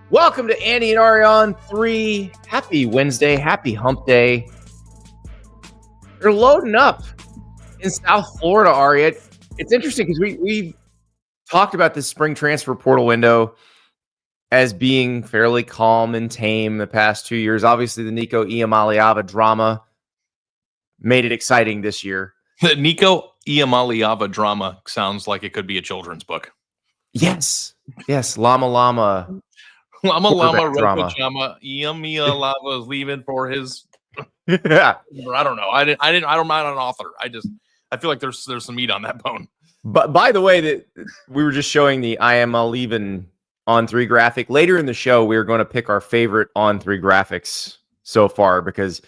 Welcome to Andy and Ari on 3. Happy Wednesday. Happy hump day. They're loading up in South Florida, Ari. It's interesting because we've talked about this spring transfer portal window as being fairly calm and tame the past 2 years. Obviously, the Nico Iamaleava drama made it exciting this year. The Nico Iamaleava drama sounds like it could be a children's book. Yes. Llama Llama drama. Rokochama. Iamaleava is leaving for his. Yeah. I don't know. I'm not an author. I feel like there's some meat on that bone. But by the way, that we were just showing the I am leaving on 3 graphic. Later in the show, we're going to pick our favorite on 3 graphics so far because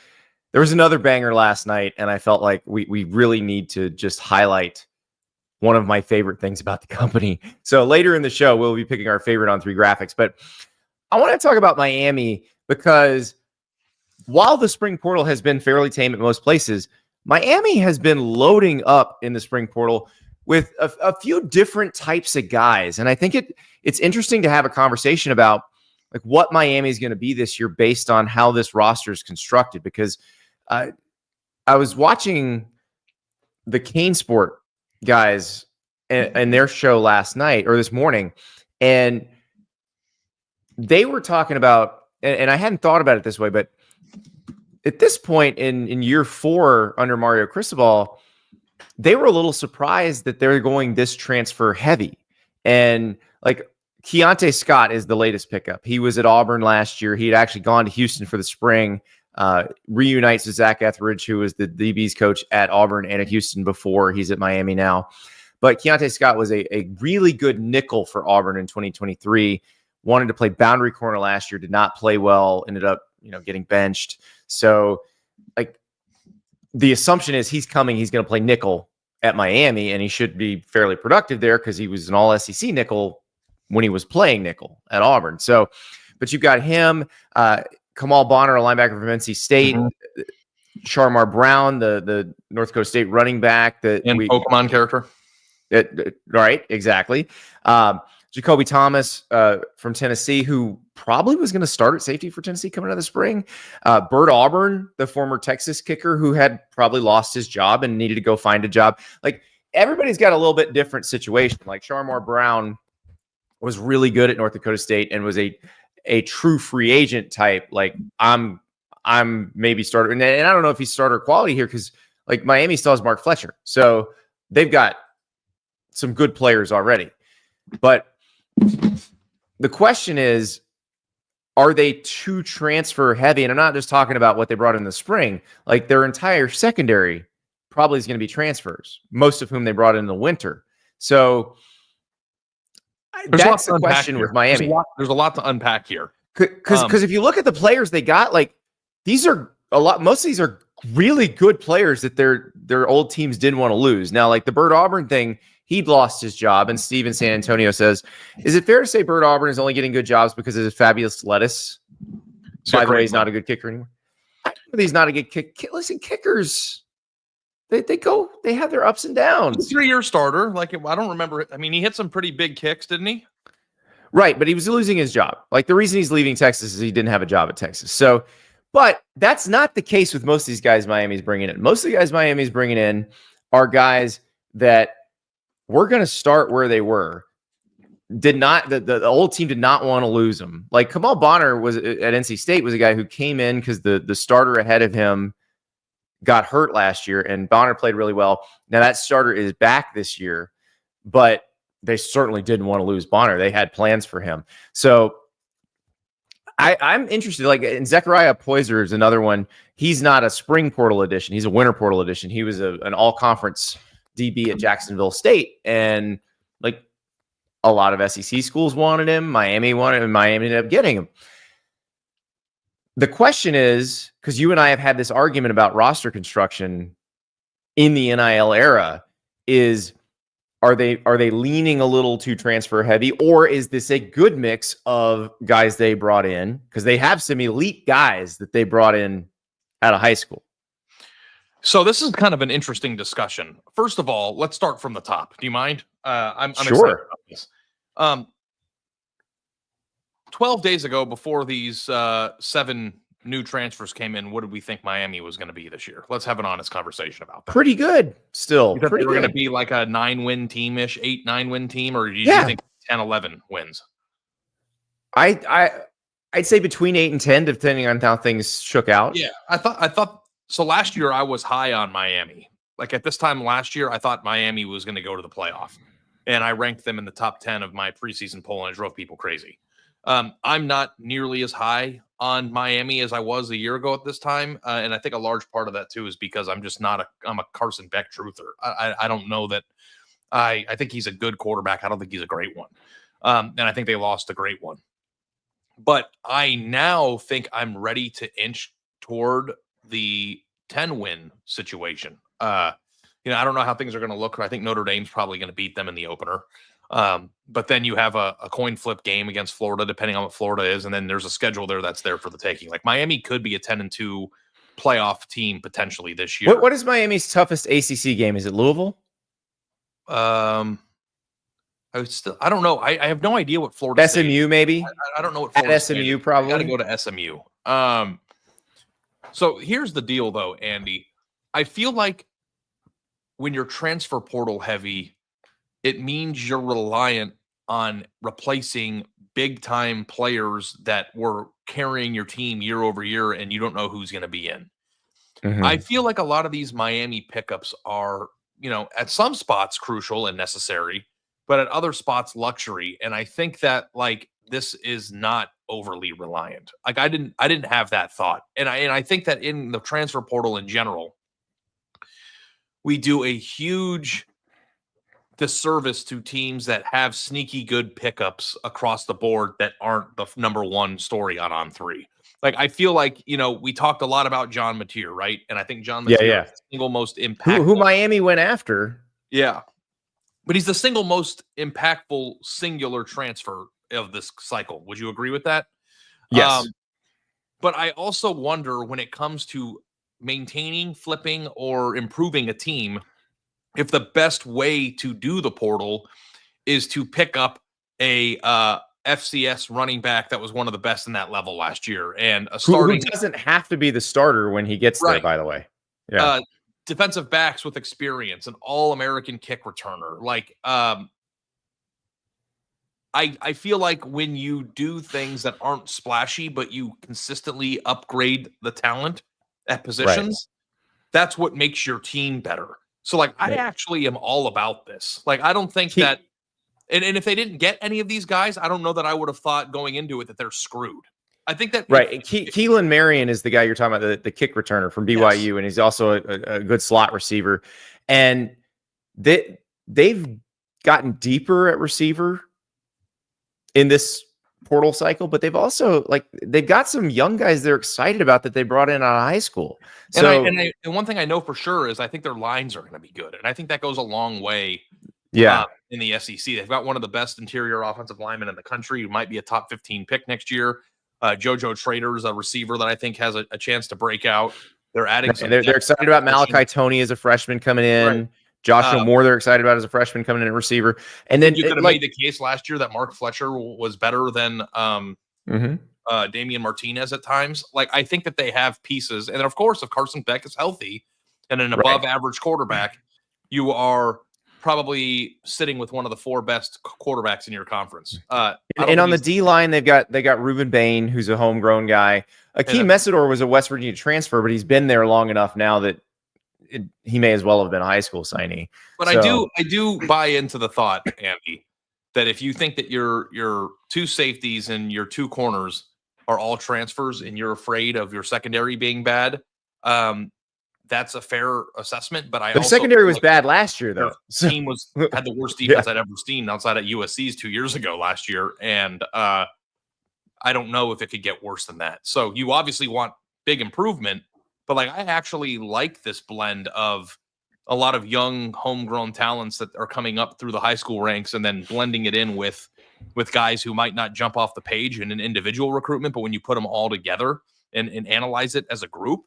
there was another banger last night, and I felt like we really need to just highlight one of my favorite things about the company. So later in the show, we'll be picking our favorite on 3 graphics. But I want to talk about Miami because while the spring portal has been fairly tame at most places, Miami has been loading up in the spring portal with a few different types of guys. And I think it's interesting to have a conversation about like what Miami is going to be this year based on how this roster is constructed. Because I was watching the Cane Sport guys and their show last night or this morning, and they were talking about, and I hadn't thought about it this way, but at this point in year 4 under Mario Cristobal, they were a little surprised that they're going this transfer heavy. And like Keionte Scott is the latest pickup. He was at Auburn last year. He had actually gone to Houston for the spring, reunites with Zac Etheridge, who was the DB's coach at Auburn and at Houston before. He's at Miami now. But Keionte Scott was a really good nickel for Auburn in 2023. Wanted to play boundary corner last year, did not play well, ended up, getting benched. So like the assumption is he's going to play nickel at Miami, and he should be fairly productive there because he was an all SEC nickel when he was playing nickel at Auburn. So, but you've got him, Kamal Bonner, a linebacker from NC State, CharMar Brown, the North Dakota State running back Pokemon character. Right, exactly. Jacoby Thomas from Tennessee, who probably was going to start at safety for Tennessee coming out of the spring. Bert Auburn, the former Texas kicker who had probably lost his job and needed to go find a job. Like everybody's got a little bit different situation. Like CharMar Brown was really good at North Dakota State and was a true free agent type. Like I'm maybe starter. And I don't know if he's starter quality here because like Miami still has Mark Fletcher. So they've got some good players already. But the question is, are they too transfer heavy? And I'm not just talking about what they brought in the spring. Like their entire secondary probably is going to be transfers, most of whom they brought in the winter. So that's the question with Miami. There's a lot to unpack here. Because if you look at the players they got, like these are most of these are really good players that their old teams didn't want to lose. Now, like the Bert Auburn thing, he'd lost his job, and Steve in San Antonio says, is it fair to say Bert Auburn is only getting good jobs because of his fabulous lettuce? By the way, he's not a good kicker anymore. I know he's not a good kicker. Listen, kickers, they have their ups and downs. 3-year starter. Like, I don't remember. I mean, he hit some pretty big kicks, didn't he? Right, but he was losing his job. Like, the reason he's leaving Texas is he didn't have a job at Texas. So, but that's not the case with most of these guys Miami's bringing in. Most of the guys Miami's bringing in are guys that we're going to start where they were. The old team did not want to lose them. Like Kamal Bonner was at NC State was a guy who came in because the starter ahead of him got hurt last year, and Bonner played really well. Now that starter is back this year, but they certainly didn't want to lose Bonner. They had plans for him. So I'm interested. Like, and Zechariah Poyser is another one. He's not a spring portal edition. He's a winter portal edition. He was an all-conference DB at Jacksonville State, and like a lot of SEC schools wanted him. Miami wanted him, and Miami ended up getting him. The question is, because you and I have had this argument about roster construction in the NIL era, is are they leaning a little too transfer heavy, or is this a good mix of guys they brought in? Because they have some elite guys that they brought in out of high school. So this is kind of an interesting discussion. First of all, let's start from the top. Do you mind? I'm sure. excited about this. 12 days ago, before these 7 new transfers came in, what did we think Miami was going to be this year? Let's have an honest conversation about that. Pretty good still. You thought Pretty they were good. going to be like a 9-win team-ish, 8-9 win team, or did you think 10-11 wins? I'd say between 8 and 10, depending on how things shook out. Yeah, I thought so. Last year, I was high on Miami. Like at this time last year, I thought Miami was going to go to the playoff, and I ranked them in the top 10 of my preseason poll, and it drove people crazy. I'm not nearly as high on Miami as I was a year ago at this time, and I think a large part of that too is because I'm just not I'm a Carson Beck truther. I don't know that. I think he's a good quarterback. I don't think he's a great one, and I think they lost a great one. But I now think I'm ready to inch toward the 10-win situation. I don't know how things are going to look. I think Notre Dame's probably going to beat them in the opener. But then you have a coin flip game against Florida, depending on what Florida is. And then there's a schedule there that's there for the taking. Like Miami could be a 10-2 playoff team potentially this year. What is Miami's toughest ACC game? Is it Louisville? I don't know. I have no idea what Florida SMU State, maybe. I don't know what Florida at SMU is. Probably. Got to go to SMU. So here's the deal, though, Andy. I feel like when you're transfer portal heavy, it means you're reliant on replacing big time players that were carrying your team year over year, and you don't know who's going to be in. Mm-hmm. I feel like a lot of these Miami pickups are, at some spots crucial and necessary, but at other spots luxury. And I think that this is not overly reliant. Like I didn't have that thought. And I think that in the transfer portal in general, we do a huge disservice to teams that have sneaky good pickups across the board that aren't the number one story on 3. Like I feel like, we talked a lot about John Mateer, right? And I think John Mateer is the single most impactful. Who Miami went after. Yeah. But he's the single most impactful singular transfer of this cycle. Would you agree with that? Yes. But I also wonder when it comes to maintaining, flipping, or improving a team, if the best way to do the portal is to pick up a FCS running back that was one of the best in that level last year, and a starting who doesn't have to be the starter when he gets there. By the way, yeah. Defensive backs with experience, an all-American kick returner. Like, I feel like when you do things that aren't splashy, but you consistently upgrade the talent at positions, that's what makes your team better. So, I actually am all about this. Like, I don't think that, and if they didn't get any of these guys, I don't know that I would have thought going into it that they're screwed. I think that Keelon Marion is the guy you're talking about, the kick returner from BYU, and he's also a good slot receiver. And they've gotten deeper at receiver in this portal cycle, but they've also they've got some young guys they're excited about that they brought in out of high school. So, and one thing I know for sure is I think their lines are going to be good, and I think that goes a long way. Yeah, in the SEC, they've got one of the best interior offensive linemen in the country, who might be a top 15 pick next year. JoJo Trader is a receiver that I think has a chance to break out. They're adding. They're excited about Malachi Toney as a freshman coming in. Right. Joshua Moore, they're excited about as a freshman coming in at receiver. And then you could have made the case last year that Mark Fletcher was better than Damian Martinez at times. I think that they have pieces. And then, of course, if Carson Beck is healthy and an above average quarterback, you are probably sitting with one of the 4 best quarterbacks in your conference. And on the D line, they got Reuben Bain, who's a homegrown guy. Akeem Messidor was a West Virginia transfer, but he's been there long enough now that he may as well have been a high school signee. But I do buy into the thought, Andy, that if you think that your 2 safeties and your 2 corners are all transfers and you're afraid of your secondary being bad, that's a fair assessment. But the secondary was bad last year, though. The team had the worst defense I'd ever seen outside of USC's 2 years ago last year, and I don't know if it could get worse than that. So you obviously want big improvement. But I actually like this blend of a lot of young homegrown talents that are coming up through the high school ranks and then blending it in with guys who might not jump off the page in an individual recruitment, but when you put them all together and analyze it as a group,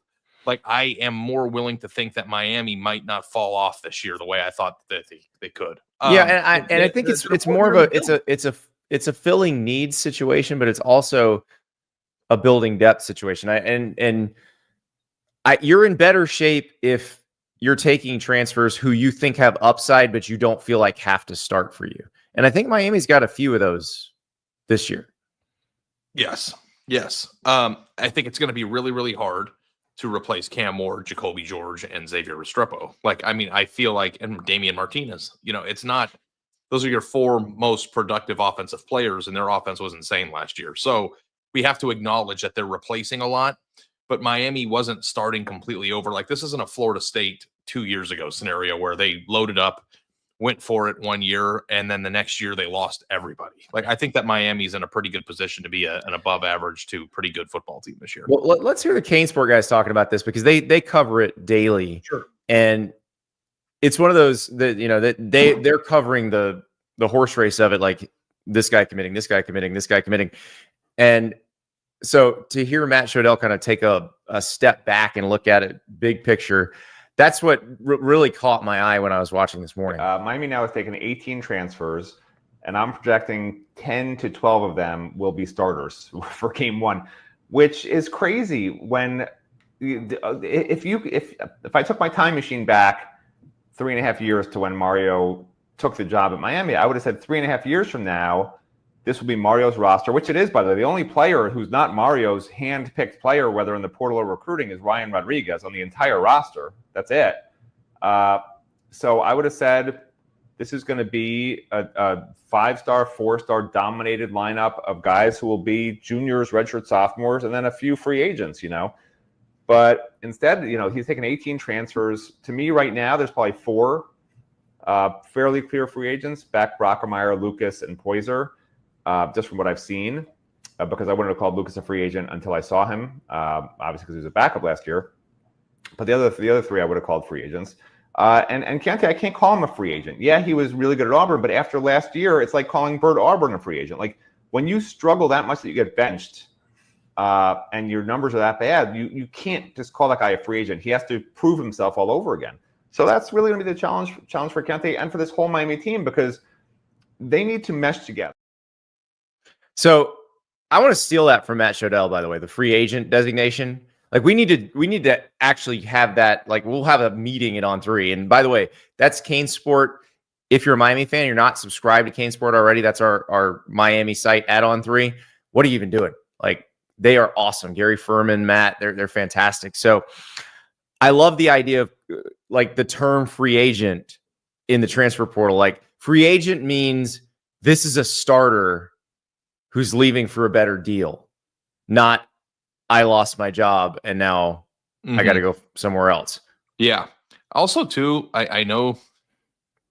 I am more willing to think that Miami might not fall off this year the way I thought that they could. I think it's more of it's it's a filling needs situation, but it's also a building depth situation. You're in better shape if you're taking transfers who you think have upside, but you don't feel like have to start for you. And I think Miami's got a few of those this year. Yes. I think it's going to be really, really hard to replace Cam Moore, Jacoby George, and Xavier Restrepo. I feel like, and Damian Martinez, it's not, those are your 4 most productive offensive players, and their offense was insane last year. So we have to acknowledge that they're replacing a lot, but Miami wasn't starting completely over. Like, this isn't a Florida State 2 years ago scenario where they loaded up, went for it 1 year, and then the next year they lost everybody. Like, I think that Miami's in a pretty good position to be an above average to pretty good football team this year. Well, let's hear the Cane Sport guys talking about this, because they cover it daily. Sure. And it's one of those that, that they're covering the horse race of it. Like, this guy committing, this guy committing, this guy committing. And so to hear Matt Shodell kind of take a step back and look at it big picture, that's what really caught my eye when I was watching this morning. Miami now has taken 18 transfers, and I'm projecting 10 to 12 of them will be starters for game 1, which is crazy. When if I took my time machine back 3.5 years to when Mario took the job at Miami, I would have said 3.5 years from now, this will be Mario's roster, which it is, by the way. The only player who's not Mario's hand-picked player, whether in the portal or recruiting, is Ryan Rodriguez on the entire roster. That's it. So I would have said this is going to be a 5-star, 4-star dominated lineup of guys who will be juniors, redshirt sophomores, and then a few free agents, But instead, he's taken 18 transfers. To me right now, there's probably 4 fairly clear free agents: Beck, Brockermeyer, Lucas, and Poyser. Just from what I've seen, because I wouldn't have called Lucas a free agent until I saw him, obviously because he was a backup last year. But the other 3 I would have called free agents. And Keionte, I can't call him a free agent. Yeah, he was really good at Auburn, but after last year, it's like calling Bert Auburn a free agent. Like, when you struggle that much that you get benched and your numbers are that bad, you can't just call that guy a free agent. He has to prove himself all over again. So that's really going to be the challenge for Keionte and for this whole Miami team, because they need to mesh together. So I want to steal that from Matt Shodell, by the way, the free agent designation. Like, we need to actually have that. Like, we'll have a meeting at On 3. And by the way, that's Cane Sport. If you're a Miami fan, you're not subscribed to Cane Sport already, that's our Miami site at On 3. What are you even doing? Like, they are awesome. Gary Furman, Matt, they're fantastic. So I love the idea of like the term free agent in the transfer portal. Like, free agent means this is a starter who's leaving for a better deal, not I lost my job and now I got to go somewhere else. Yeah. Also, too, I know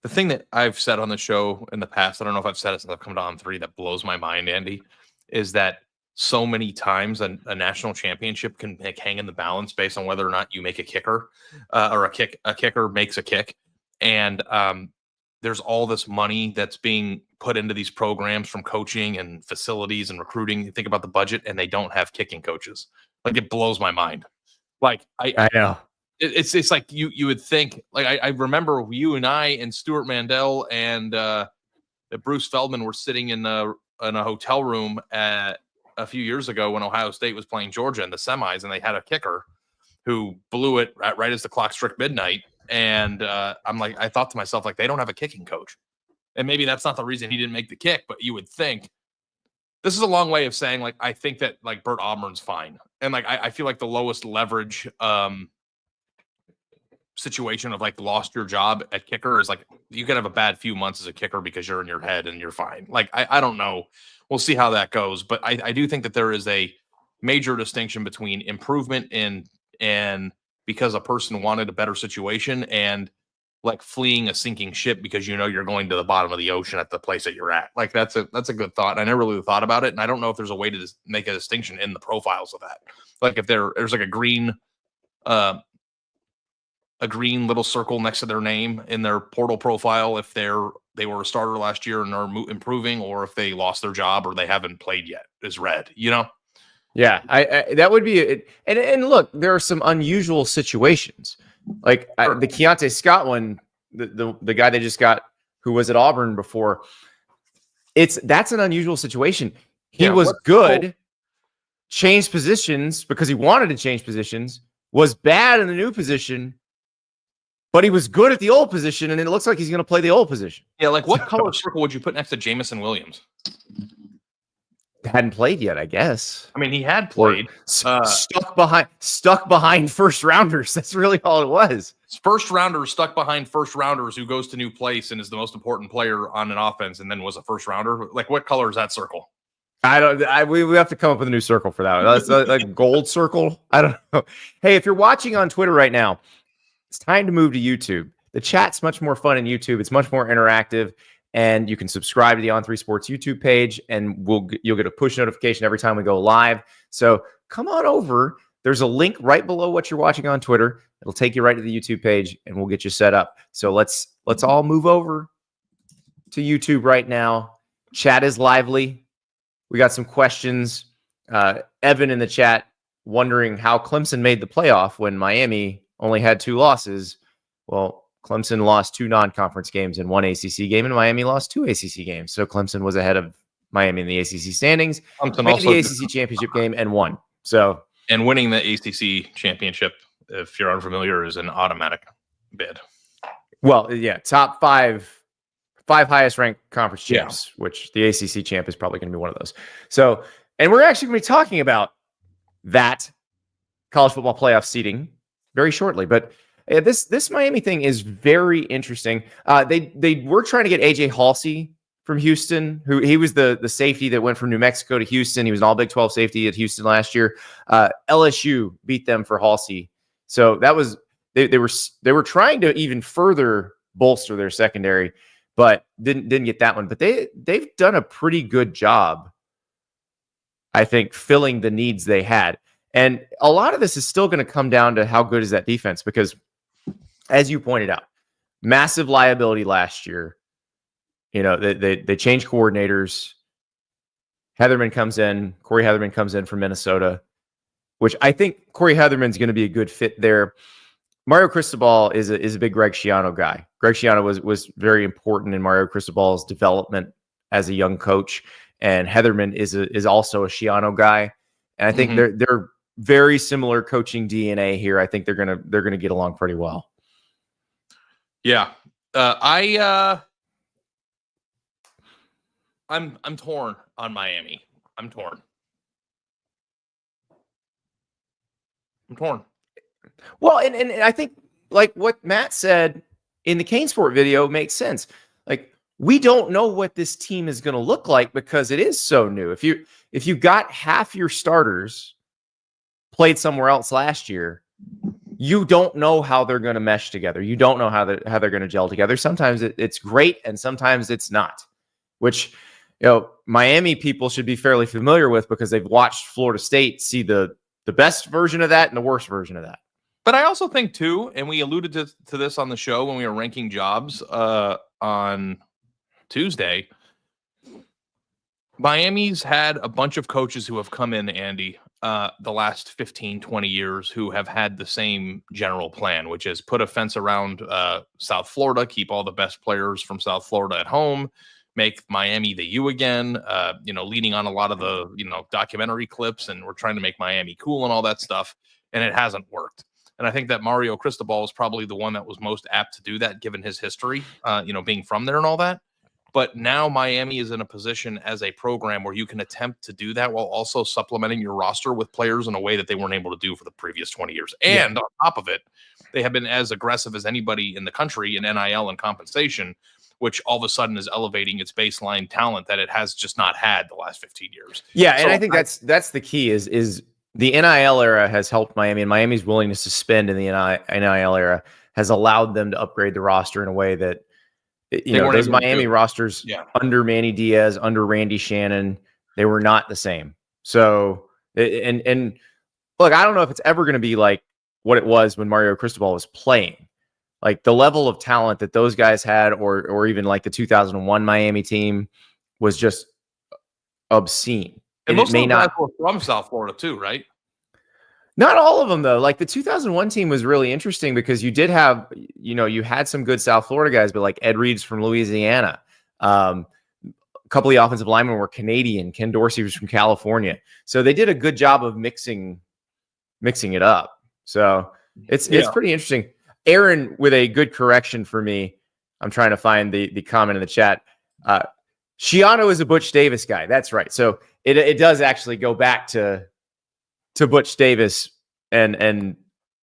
the thing that I've said on the show in the past, I don't know if I've said it since I've come to On 3, that blows my mind, Andy, is that so many times a national championship can hang in the balance based on whether or not you make a kicker or a kicker makes a kick. And there's all this money that's being put into these programs from coaching and facilities and recruiting. You think about the budget, and they don't have kicking coaches. Like, it blows my mind. Like, I know. It's like you would think, like, I remember you and I and Stuart Mandel and Bruce Feldman were sitting in a hotel room a few years ago when Ohio State was playing Georgia in the semis, and they had a kicker who blew it right as the clock struck midnight. And I'm like, I thought to myself, like, they don't have a kicking coach. And maybe that's not the reason he didn't make the kick, but you would think. This is a long way of saying, like, I think that, like, Bert Auburn's fine. And, like, I feel like the lowest leverage situation of, like, lost your job at kicker is, like, you could have a bad few months as a kicker because you're in your head and you're fine. Like, I don't know. We'll see how that goes. But I do think that there is a major distinction between improvement and because a person wanted a better situation and, like, fleeing a sinking ship because you're going to the bottom of the ocean at the place that you're at. Like, that's a good thought. I never really thought about it, and I don't know if there's a way to make a distinction in the profiles of that. Like, if there's like a green little circle next to their name in their portal profile, if they were a starter last year and are improving, or if they lost their job or they haven't played yet, is red. Yeah, I that would be it. And look, there are some unusual situations. Like the Keionte Scott one, the guy they just got who was at Auburn before, that's an unusual situation. He was good, changed positions because he wanted to change positions, was bad in the new position, but he was good at the old position, and it looks like he's going to play the old position. Yeah, like what color circle would you put next to Jamison Williams? Hadn't played yet, I guess. I mean, he had played. Stuck behind first rounders. That's really all it was. First rounders stuck behind first rounders who goes to new place and is the most important player on an offense and then was a first rounder. Like, what color is that circle? We have to come up with a new circle for that. That's like gold circle. I don't know. Hey, if you're watching on Twitter right now, it's time to move to YouTube. The chat's much more fun in YouTube. It's much more interactive. And you can subscribe to the On3 Sports YouTube page, and you'll get a push notification every time we go live. So come on over. There's a link right below what you're watching on Twitter. It'll take you right to the YouTube page, and we'll get you set up. So let's all move over to YouTube right now. Chat is lively. We got some questions. Evan in the chat wondering how Clemson made the playoff when Miami only had 2 losses. Well, Clemson lost 2 non-conference games and 1 ACC game, and Miami lost 2 ACC games. So Clemson was ahead of Miami in the ACC standings. Clemson made also the ACC championship game and won. And winning the ACC championship, if you're unfamiliar, is an automatic bid. Well, yeah, top 5 highest ranked conference champs, which the ACC champ is probably going to be one of those. So, and we're actually going to be talking about that college football playoff seeding very shortly, but this Miami thing is very interesting. They were trying to get AJ Halsey from Houston, who he was the safety that went from New Mexico to Houston. He was an all Big 12 safety at Houston last year. LSU beat them for Halsey. So that was they were trying to even further bolster their secondary, but didn't get that one. But they've done a pretty good job, I think, filling the needs they had. And a lot of this is still going to come down to how good is that defense, because as you pointed out, massive liability last year. You know, they changed coordinators. Corey Heatherman comes in from Minnesota, which I think Corey Heatherman's going to be a good fit there. Mario Cristobal is a big Greg Schiano guy. Greg Schiano was very important in Mario Cristobal's development as a young coach, and Heatherman is also a Schiano guy. And I think they're very similar coaching DNA here. I think they're gonna get along pretty well. Yeah, I'm torn on Miami. I'm torn. Well, and I think like what Matt said in the Kane Sport video makes sense. Like, we don't know what this team is going to look like because it is so new. If you got half your starters played somewhere else last year, you don't know how they're going to mesh together. You don't know how they're going to gel together. Sometimes it's great, and sometimes it's not, which, you know, Miami people should be fairly familiar with because they've watched Florida State see the best version of that and the worst version of that. But I also think, too, and we alluded to this on the show when we were ranking jobs on Tuesday, Miami's had a bunch of coaches who have come in, Andy, the last 15, 20 years who have had the same general plan, which is put a fence around South Florida, keep all the best players from South Florida at home, make Miami the U again, leading on a lot of the, documentary clips, and we're trying to make Miami cool and all that stuff, and it hasn't worked. And I think that Mario Cristobal was probably the one that was most apt to do that, given his history, being from there and all that. But now Miami is in a position as a program where you can attempt to do that while also supplementing your roster with players in a way that they weren't able to do for the previous 20 years. And on top of it, they have been as aggressive as anybody in the country in NIL and compensation, which all of a sudden is elevating its baseline talent that it has just not had the last 15 years. Yeah, and I think that's the key is the NIL era has helped Miami, and Miami's willingness to spend in the NIL era has allowed them to upgrade the roster in a way that, those Miami rosters under Manny Diaz, under Randy Shannon, they were not the same. So, and look, I don't know if it's ever going to be like what it was when Mario Cristobal was playing. Like the level of talent that those guys had, or even like the 2001 Miami team, was just obscene. And most of them guys were from South Florida too, right? Not all of them, though. Like the 2001 team was really interesting because you did have, you had some good South Florida guys, but like Ed Reed's from Louisiana. couple of the offensive linemen were Canadian. Ken Dorsey was from California. So they did a good job of mixing it up. So it's pretty interesting. Aaron, with a good correction for me, I'm trying to find the comment in the chat. Schiano is a Butch Davis guy. That's right. So it does actually go back to Butch Davis and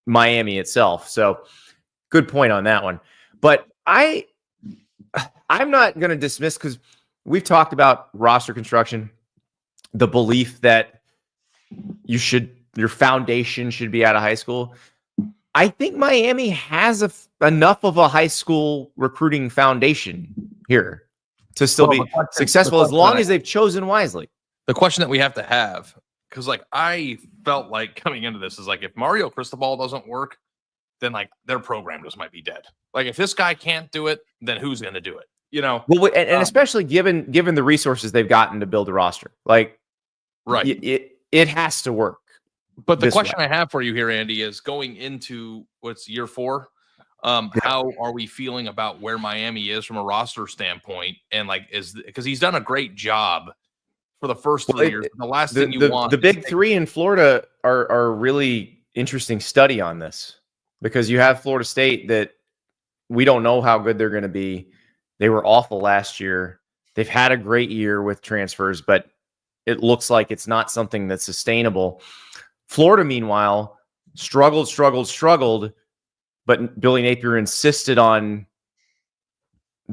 Miami itself. So good point on that one. But I'm not going to dismiss, because we've talked about roster construction, the belief that your foundation should be out of high school. I think Miami has enough of a high school recruiting foundation here to still be successful, as long as they've chosen wisely. The question that we have to have, because like I felt like coming into this is like, if Mario Cristobal doesn't work, then like their program just might be dead. Like if this guy can't do it, then who's going to do it? You know? Well, and especially given the resources they've gotten to build a roster, like right, it has to work. But the question I have for you here, Andy, is going into what's year 4. How are we feeling about where Miami is from a roster standpoint? And like, because he's done a great job for the first 3 years. The last thing you want, the big 3 in Florida are a really interesting study on this, because you have Florida State that we don't know how good they're going to be. They were awful last year. They've had a great year with transfers, but it looks like it's not something that's sustainable. Florida, meanwhile, struggled, but Billy Napier insisted on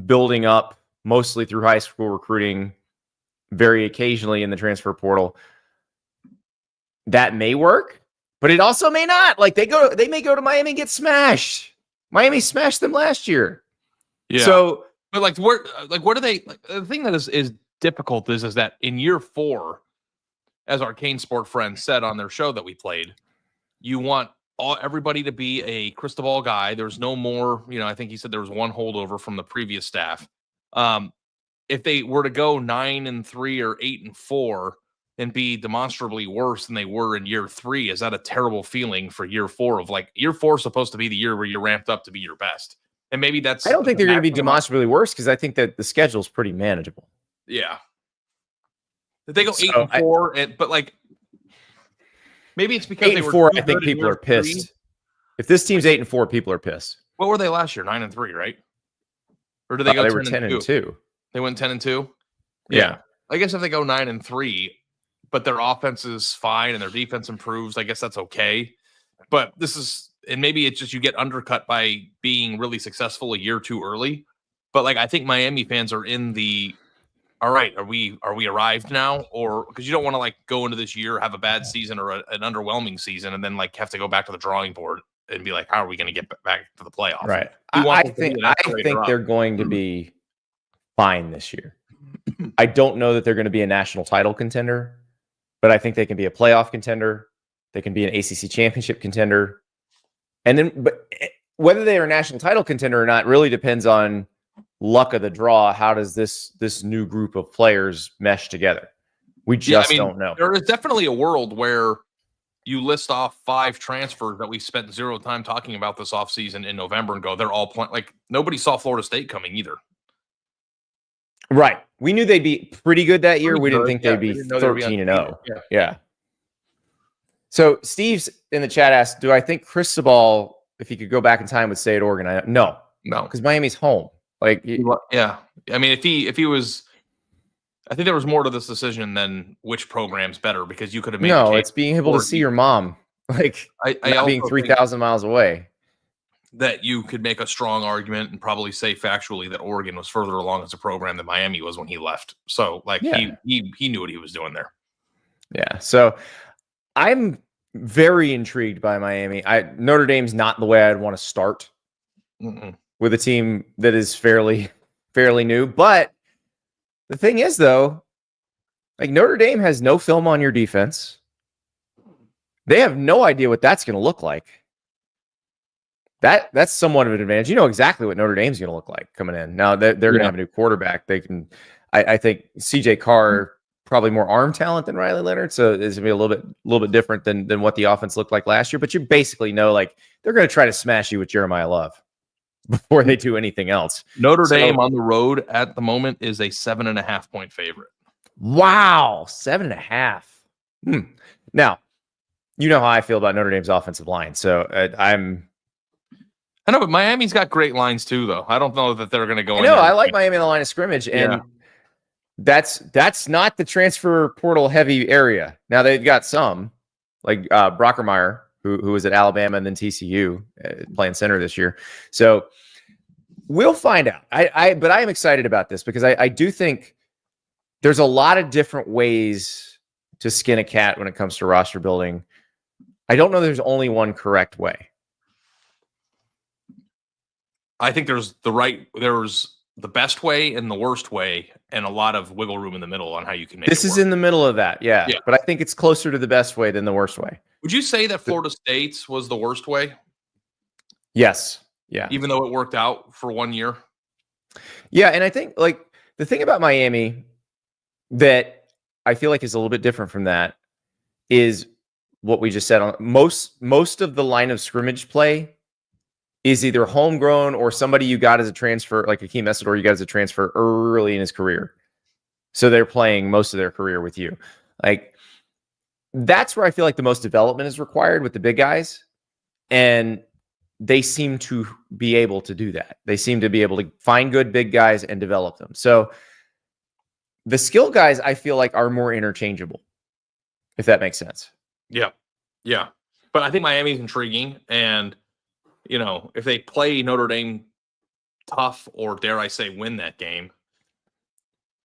building up mostly through high school recruiting, very occasionally in the transfer portal. That may work, but it also may not. Like they may go to Miami and get smashed. Miami smashed them last year. Yeah. So, but like, what do they? Like, the thing that is difficult is that in year 4, as our Kane Sport friend said on their show that we played, you want everybody to be a Cristobal guy. There's no more, I think he said there was one holdover from the previous staff. If they were to go 9-3 or 8-4 and be demonstrably worse than they were in year 3, is that a terrible feeling for year 4? Of like, year 4 is supposed to be the year where you're ramped up to be your best. And maybe that's, I don't think they're going to be demonstrably worse, because I think that the schedule is pretty manageable. Yeah. Did they go 8-4? But like, maybe it's because 8-4. I think people are pissed. If this team's 8-4, people are pissed. What were they last year? 9-3, right? Or did they go? They were 10-2. They went 10-2. Yeah. I guess if they go 9-3, but their offense is fine and their defense improves, I guess that's okay. But this is, and maybe it's just you get undercut by being really successful a year too early. But like, I think Miami fans are in the, all right, are we arrived now? Or because you don't want to like go into this year, have a bad season or an underwhelming season, and then like have to go back to the drawing board and be like, how are we going to get back to the playoff? Right. I think they're going to be fine this year. I don't know that they're going to be a national title contender, but I think they can be a playoff contender. They can be an ACC championship contender. And then, but whether they are a national title contender or not really depends on luck of the draw. How does this new group of players mesh together? We just don't know. There is definitely a world where you list off 5 transfers that we spent 0 time talking about this offseason in November and go, they're all playing. Like, nobody saw Florida State coming either. Right. We knew they'd be pretty good that year. We didn't think they'd be 13-0. Yeah. So Steve's in the chat asked, do I think Cristobal, if he could go back in time, would stay at Oregon? No, because Miami's home. Like, yeah. I mean, if he was, I think there was more to this decision than which program's better, because you could have made. No, it's being able to see your mom, like not being 3,000 miles away. That you could make a strong argument and probably say factually that Oregon was further along as a program than Miami was when he left. So like he knew what he was doing there. Yeah. So I'm very intrigued by Miami. Notre Dame's not the way I'd want to start with a team that is fairly new. But the thing is, though, like Notre Dame has no film on your defense. They have no idea what that's going to look like. That's somewhat of an advantage. You know exactly what Notre Dame's going to look like coming in. Now they're going to have a new quarterback. They can, I think CJ Carr probably more arm talent than Riley Leonard, so it's going to be a little bit different than what the offense looked like last year. But you basically know like they're going to try to smash you with Jeremiah Love. before they do anything else. Notre Dame on the road at the moment is a 7.5 point favorite. Wow, 7.5. Now, you know how I feel about Notre Dame's offensive line, so I know, but Miami's got great lines too, though. I don't know that they're going to go. I like Miami in the line of scrimmage, and that's not the transfer portal heavy area. Now they've got some, like Brockermeyer, who was at Alabama and then TCU playing center this year. So we'll find out. But I am excited about this because I do think there's a lot of different ways to skin a cat when it comes to roster building. I don't know there's only one correct way. I think there's the best way and the worst way, and a lot of wiggle room in the middle on how you can make this it is work. In the middle of that, yeah. But I think it's closer to the best way than the worst way. Would you say that Florida State's was the worst way? Yes. Yeah. Even though it worked out for 1 year? Yeah, and I think like the thing about Miami that I feel like is a little bit different from that is what we just said. On most of the line of scrimmage play is either homegrown or somebody you got as a transfer, like Akeem Messidor, you got as a transfer early in his career. So they're playing most of their career with you. Like, that's where I feel like the most development is required with the big guys. And they seem to be able to do that. They seem to be able to find good big guys and develop them. So the skill guys, I feel like, are more interchangeable, if that makes sense. Yeah. Yeah. But I think Miami's intriguing. And, you know, if they play Notre Dame tough, or dare I say win that game,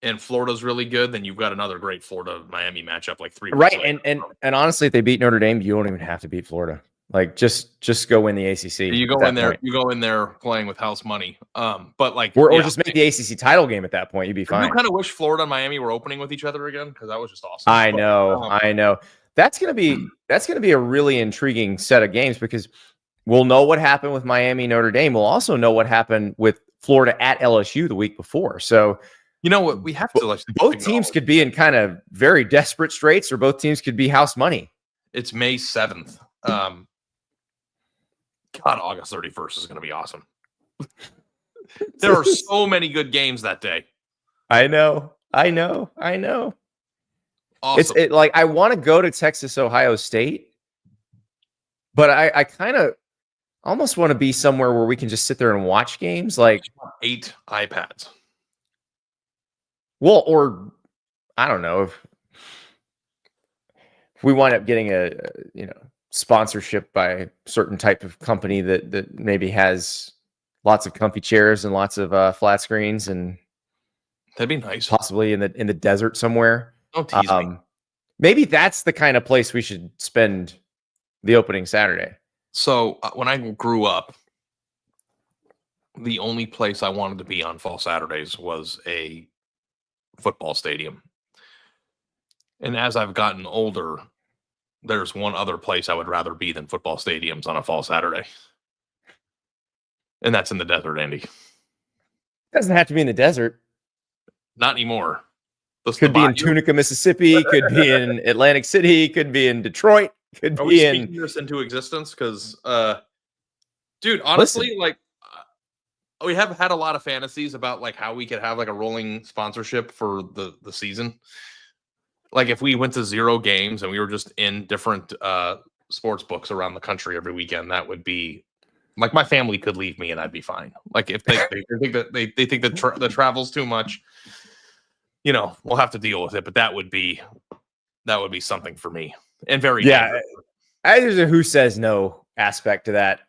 and Florida's really good, then you've got another great Florida-Miami matchup like 3 weeks later. And honestly, if they beat Notre Dame, you don't even have to beat Florida. Like, just go win the ACC. You go in there. You go in there playing with house money. But like, or just make the ACC title game at that point. You'd be fine. You kind of wish Florida and Miami were opening with each other again, because that was just awesome. I know. That's gonna be a really intriguing set of games, because we'll know what happened with Miami, Notre Dame. We'll also know what happened with Florida at LSU the week before. So, you know what, we have to. Both teams could be in kind of very desperate straits, or both teams could be house money. It's May 7th. God, August 31st is going to be awesome. There are so many good games that day. I know. Awesome. It's like, I want to go to Texas, Ohio State, but I kind of almost want to be somewhere where we can just sit there and watch games. Like 8 iPads. Well, or I don't know if we wind up getting a sponsorship by a certain type of company that maybe has lots of comfy chairs and lots of flat screens, and that'd be nice. Possibly in the desert somewhere. Don't tease me. Maybe that's the kind of place we should spend the opening Saturday. So when I grew up, the only place I wanted to be on fall Saturdays was a football stadium. And as I've gotten older, there's one other place I would rather be than football stadiums on a fall Saturday. And that's in the desert, Andy. Doesn't have to be in the desert. Not anymore. Could be in Tunica, Mississippi. Could be in Atlantic City. Could be in Detroit. Could Are be we in. speaking this into existence? Because, dude, honestly, like, we have had a lot of fantasies about like how we could have like a rolling sponsorship for the season. Like if we went to 0 games and we were just in different sports books around the country every weekend, that would be like, my family could leave me and I'd be fine. Like if they think that they think that the travel's too much, you know, we'll have to deal with it. But that would be something for me, and very There's a who says no aspect to that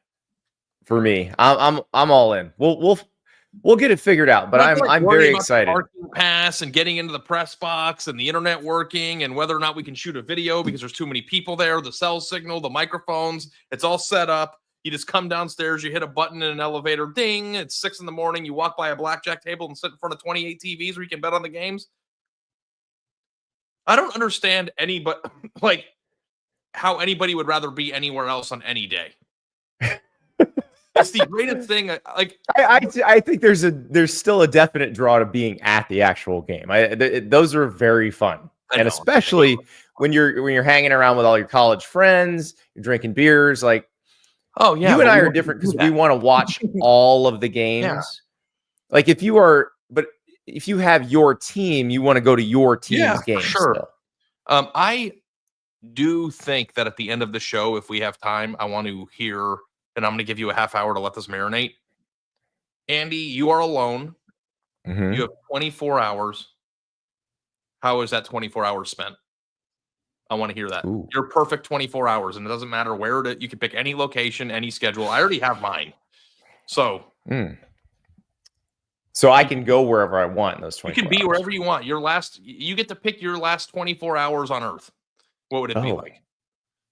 for me. I'm all in. We'll get it figured out, but I'm very excited. Parking pass and getting into the press box and the internet working and whether or not we can shoot a video because there's too many people there, the cell signal, the microphones, it's all set up. You just come downstairs, you hit a button in an elevator, ding, it's 6 a.m. You walk by a blackjack table and sit in front of 28 TVs where you can bet on the games. I don't understand like how anybody would rather be anywhere else on any day. It's the greatest thing. Like I think there's still a definite draw to being at the actual game. Those are very fun, and especially when you're hanging around with all your college friends, you're drinking beers. Like Oh yeah, You and but I we are don't different do because we that. want to watch all of the games. Yeah. Like if you have your team, you want to go to your team's for game sure. still. I do think that at the end of the show, if we have time, I want to hear, and I'm going to give you a half hour to let this marinate. Andy, you are alone. Mhm. You have 24 hours. How is that 24 hours spent? I want to hear that. Ooh. Your perfect 24 hours, and it doesn't matter where you can pick any location, any schedule. I already have mine. So So I can go wherever I want in those 24 you can be hours. wherever you want. You get to pick your last 24 hours on Earth. What would it be like?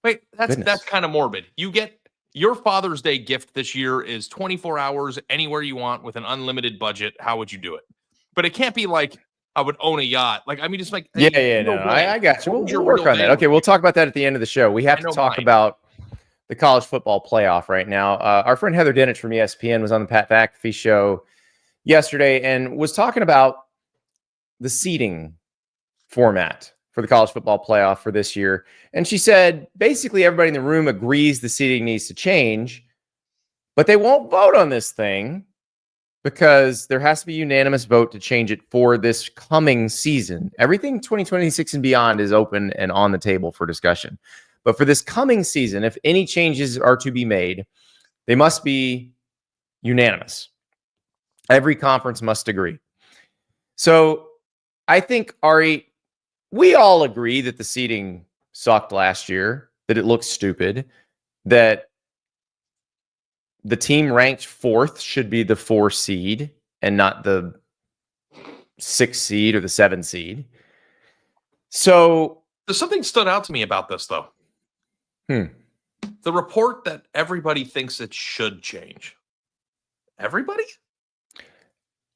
Wait, that's kind of morbid. You get your Father's Day gift this year is 24 hours anywhere you want with an unlimited budget. How would you do it? But it can't be like I would own a yacht. Like, I mean, just like I got you. We'll work on that. Okay, we'll talk about that at the end of the show. We have to talk about the college football playoff right now. Our friend Heather Dinich from ESPN was on the Pat McAfee show yesterday and was talking about the seeding format for the college football playoff for this year. And she said, basically everybody in the room agrees the seeding needs to change, but they won't vote on this thing because there has to be a unanimous vote to change it for this coming season. Everything 2026 and beyond is open and on the table for discussion. But for this coming season, if any changes are to be made, they must be unanimous. Every conference must agree. So I think, Ari, we all agree that the seeding sucked last year, that it looks stupid, that the team ranked 4th should be the 4 seed and not the 6 seed or the 7 seed. So there's something stood out to me about this, though. The report that everybody thinks it should change. Everybody?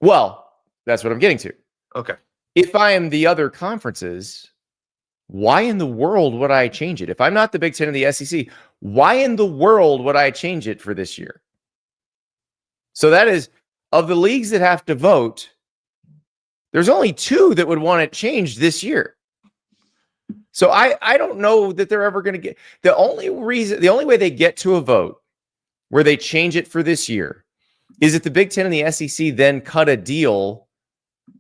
Well, that's what I'm getting to. Okay. If I am the other conferences, why in the world would I change it? If I'm not the Big Ten and the SEC, why in the world would I change it for this year? So that is, of the leagues that have to vote, there's only 2 that would want it changed this year. So I don't know that they're ever going to get the only way they get to a vote where they change it for this year is if the Big Ten and the SEC then cut a deal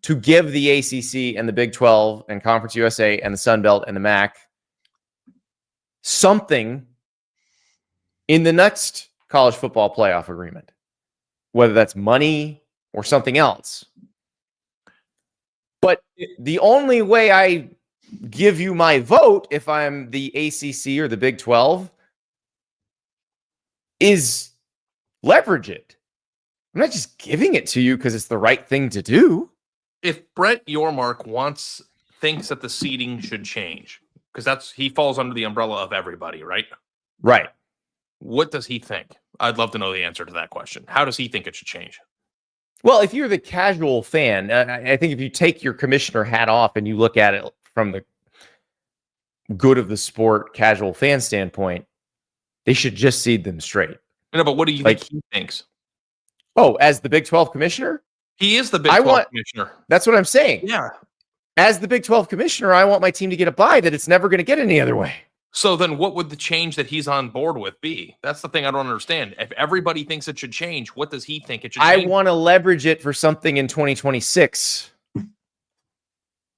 to give the ACC and the Big 12 and Conference USA and the Sun Belt and the MAC something in the next college football playoff agreement, whether that's money or something else. But the only way I give you my vote if I'm the ACC or the Big 12 is leverage it. I'm not just giving it to you because it's the right thing to do. If Brett Yormark thinks that the seeding should change, because he falls under the umbrella of everybody, right? Right. What does he think? I'd love to know the answer to that question. How does he think it should change? Well, if you're the casual fan, I think if you take your commissioner hat off and you look at it from the good of the sport casual fan standpoint, they should just seed them straight. No, but what do you think he thinks? Oh, as the Big 12 commissioner? He is the Big 12 commissioner. That's what I'm saying. Yeah. As the Big 12 commissioner, I want my team to get a bye that it's never going to get any other way. So then what would the change that he's on board with be? That's the thing I don't understand. If everybody thinks it should change, what does he think it should change? I want to leverage it for something in 2026.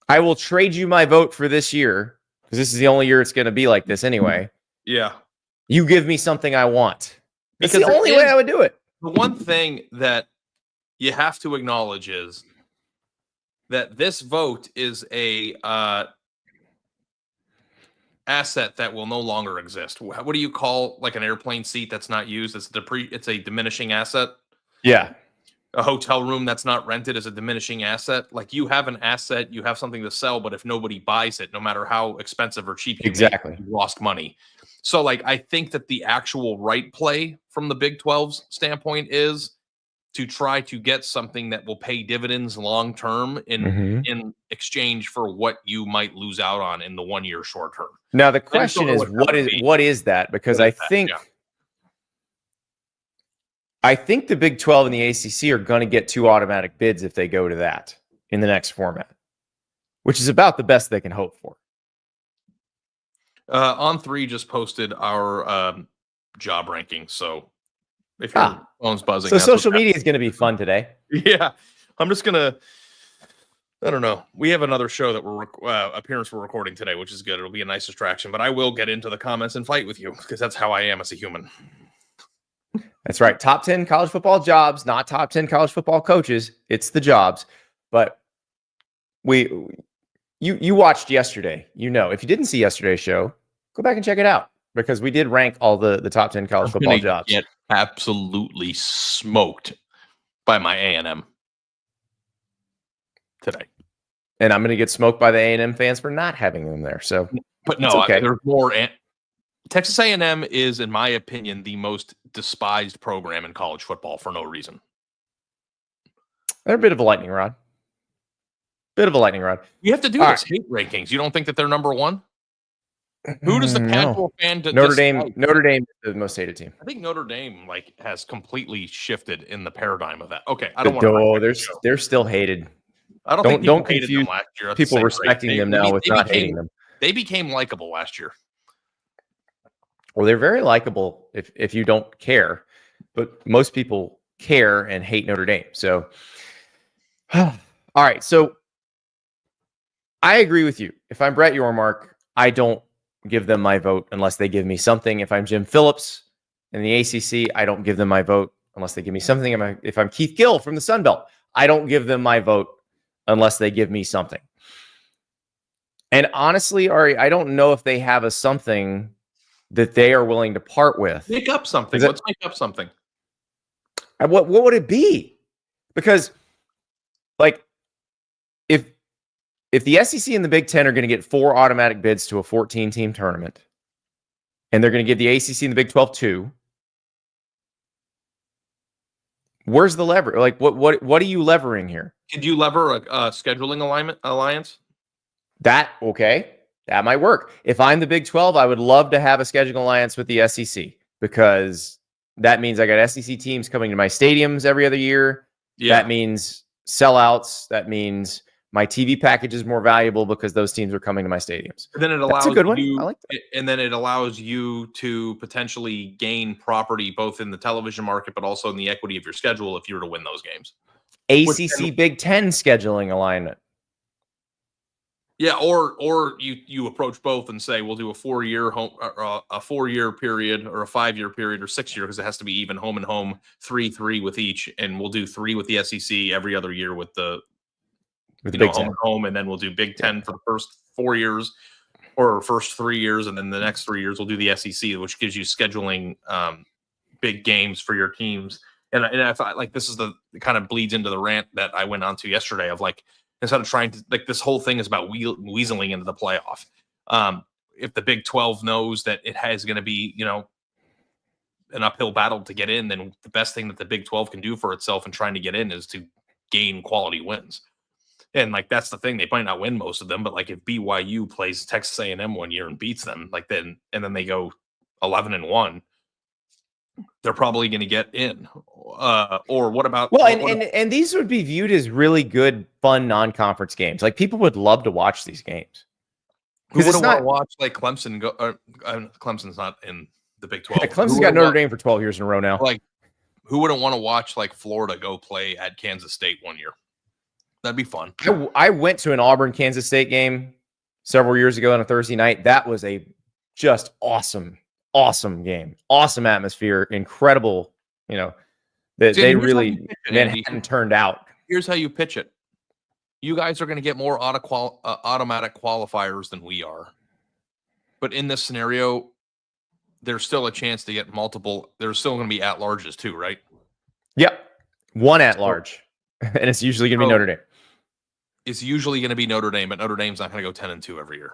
I will trade you my vote for this year because this is the only year it's going to be like this anyway. Yeah. You give me something I want. It's Because the only way I would do it. The one thing that you have to acknowledge is that this vote is a asset that will no longer exist. What do you call like an airplane seat that's not used? It's a diminishing asset. Yeah. A hotel room that's not rented is a diminishing asset. Like you have an asset, you have something to sell, but if nobody buys it, no matter how expensive or cheap you make it, you lost money. So like I think that the actual right play from the Big 12's standpoint is to try to get something that will pay dividends long term in exchange for what you might lose out on in the 1 year short term. Now the question is what is that? Because I think the Big 12 and the ACC are going to get 2 automatic bids if they go to that in the next format, which is about the best they can hope for. On3 just posted our job rankings. So if your phone's buzzing, so social media is going to be fun today. Yeah, I'm just gonna. I don't know. We have another show that we're appearance we're recording today, which is good. It'll be a nice distraction, but I will get into the comments and fight with you because that's how I am as a human. That's right. Top 10 college football jobs, not top 10 college football coaches. It's the jobs. But you watched yesterday. You know, if you didn't see yesterday's show, go back and check it out because we did rank all the top 10 college football jobs. Get absolutely smoked by my A&M today. And I'm going to get smoked by the A&M fans for not having them there. So, but no, okay. There's more. Texas A&M is, in my opinion, the most despised program in college football for no reason. They're a bit of a lightning rod. You have to do this hate rankings. You don't think that they're number one? Who does the casual fan Notre Dame is the most hated team. I think Notre Dame has completely shifted in the paradigm of that. Okay, I don't want to. They're still hated. I don't confuse them last year. People respecting them now with not hating them. They became likable last year. Well, they're very likable if you don't care, but most people care and hate Notre Dame. So, all right. So I agree with you. If I'm Bret Auburn, I don't give them my vote unless they give me something. If I'm Jim Phillips in the ACC, I don't give them my vote unless they give me something. If I'm Keith Gill from the Sun Belt, I don't give them my vote unless they give me something. And honestly, Ari, I don't know if they have a something that they are willing to part with. Make up something. Let's make up something. What would it be? Because, like, if the SEC and the Big Ten are going to get 4 automatic bids to a 14-team tournament, and they're going to give the ACC and the Big 12 2, where's the lever? Like, what are you levering here? Could you lever a scheduling alliance? That might work. If I'm the Big 12, I would love to have a scheduling alliance with the SEC because that means I got SEC teams coming to my stadiums every other year. Yeah. That means sellouts. That means my TV package is more valuable because those teams are coming to my stadiums. And then it allows That's a good one. I like that. And then it allows you to potentially gain property both in the television market, but also in the equity of your schedule if you were to win those games. ACC Big Ten scheduling alignment. Yeah, or you approach both and say we'll do a 4-year a 4-year period or a 5-year period or 6-year because it has to be even home and home 3 with each, and we'll do 3 with the SEC every other year with the Big Ten. Home, and then we'll do Big Ten for the first 4 years or first 3 years, and then the next 3 years we'll do the SEC, which gives you scheduling big games for your teams. And I thought like this is it kind of bleeds into the rant that I went on to yesterday of like, instead of trying to like this whole thing is about weaseling into the playoff. If the Big 12 knows that it has going to be, an uphill battle to get in, then the best thing that the Big 12 can do for itself in trying to get in is to gain quality wins. And like, that's the thing. They might not win most of them, but like if BYU plays Texas A&M one year and beats them, like then they go 11-1, they're probably going to get in. Or what about? Well, and these would be viewed as really good, fun non-conference games. Like people would love to watch these games. Who wouldn't want to watch like Clemson go? Clemson's not in the Big 12. Yeah, Clemson's got Notre Dame for 12 years in a row now. Like, who wouldn't want to watch like Florida go play at Kansas State one year? That'd be fun. I went to an Auburn Kansas State game several years ago on a Thursday night. That was a just awesome game, awesome atmosphere, incredible. They really Manhattan turned out. Here's how you pitch it. You guys are going to get more automatic qualifiers than we are. But in this scenario, there's still a chance to get multiple. There's still going to be at-larges too, right? Yep. One at-large. And it's usually going to be Notre Dame. It's usually going to be Notre Dame, but Notre Dame's not going to go 10-2 every year.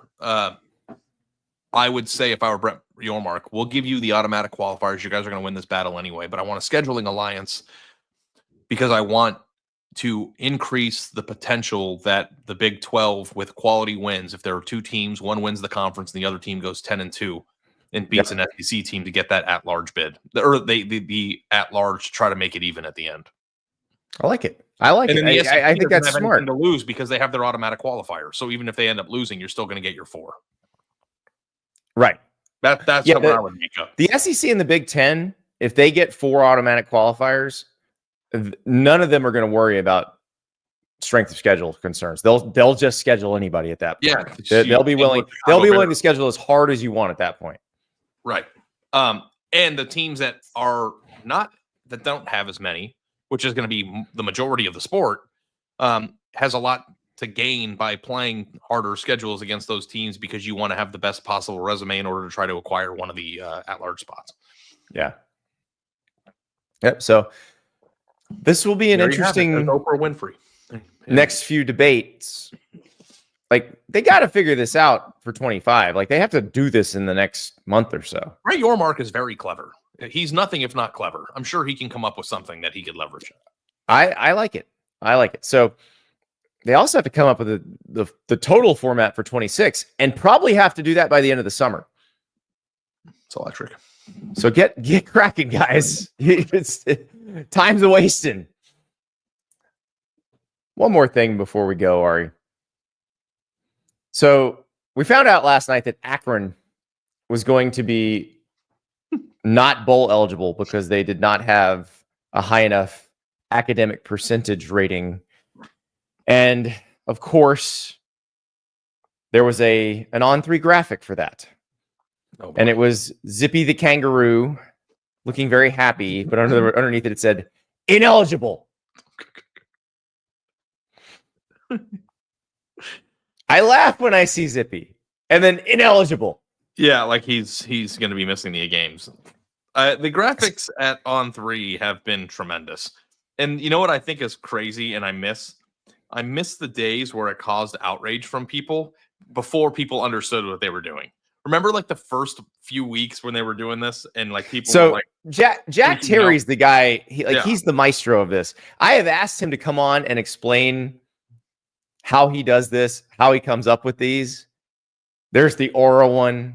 I would say if I were Bret Auburn, we'll give you the automatic qualifiers. You guys are going to win this battle anyway, but I want a scheduling alliance because I want to increase the potential that the Big 12 with quality wins. If there are 2 teams, one wins the conference and the other team goes 10-2 and beats an SEC team to get that at-large bid. Or the at-large try to make it even at the end. I like it. I think that's smart. To lose because they have their automatic qualifier. So even if they end up losing, you're still going to get your 4. Right. That's something I would make up. The SEC and the Big Ten, if they get 4 automatic qualifiers, none of them are going to worry about strength of schedule concerns. They'll just schedule anybody at that point. Yeah, they'll be willing. They'll be willing to schedule as hard as you want at that point. Right. And the teams that don't have as many, which is going to be the majority of the sport, has a lot to gain by playing harder schedules against those teams because you want to have the best possible resume in order to try to acquire one of the at-large spots. Yeah. Yep. So this will be an interesting Oprah Winfrey. next few debates. Like, they got to figure this out for 25. Like, they have to do this in the next month or so. Ray Yormark is very clever. He's nothing if not clever. I'm sure he can come up with something that he could leverage. I like it. I like it. So they also have to come up with the total format for 26 and probably have to do that by the end of the summer. It's electric. So get cracking, guys. Time's a wasting. One more thing before we go, Ari. So we found out last night that Akron was going to be not bowl eligible because they did not have a high enough academic percentage rating. And of course, there was an on-3 graphic for that. Oh, and it was Zippy the kangaroo looking very happy, but underneath it said, ineligible. I laugh when I see Zippy. And then ineligible. Yeah, like he's going to be missing the games. The graphics at On3 have been tremendous. And you know what I think is crazy and I miss the days where it caused outrage from people before people understood what they were doing. Remember like the first few weeks when they were doing this and like people were like, Jack Terry's the guy, he's the maestro of this. I have asked him to come on and explain how he does this, how he comes up with these. There's the Aura one,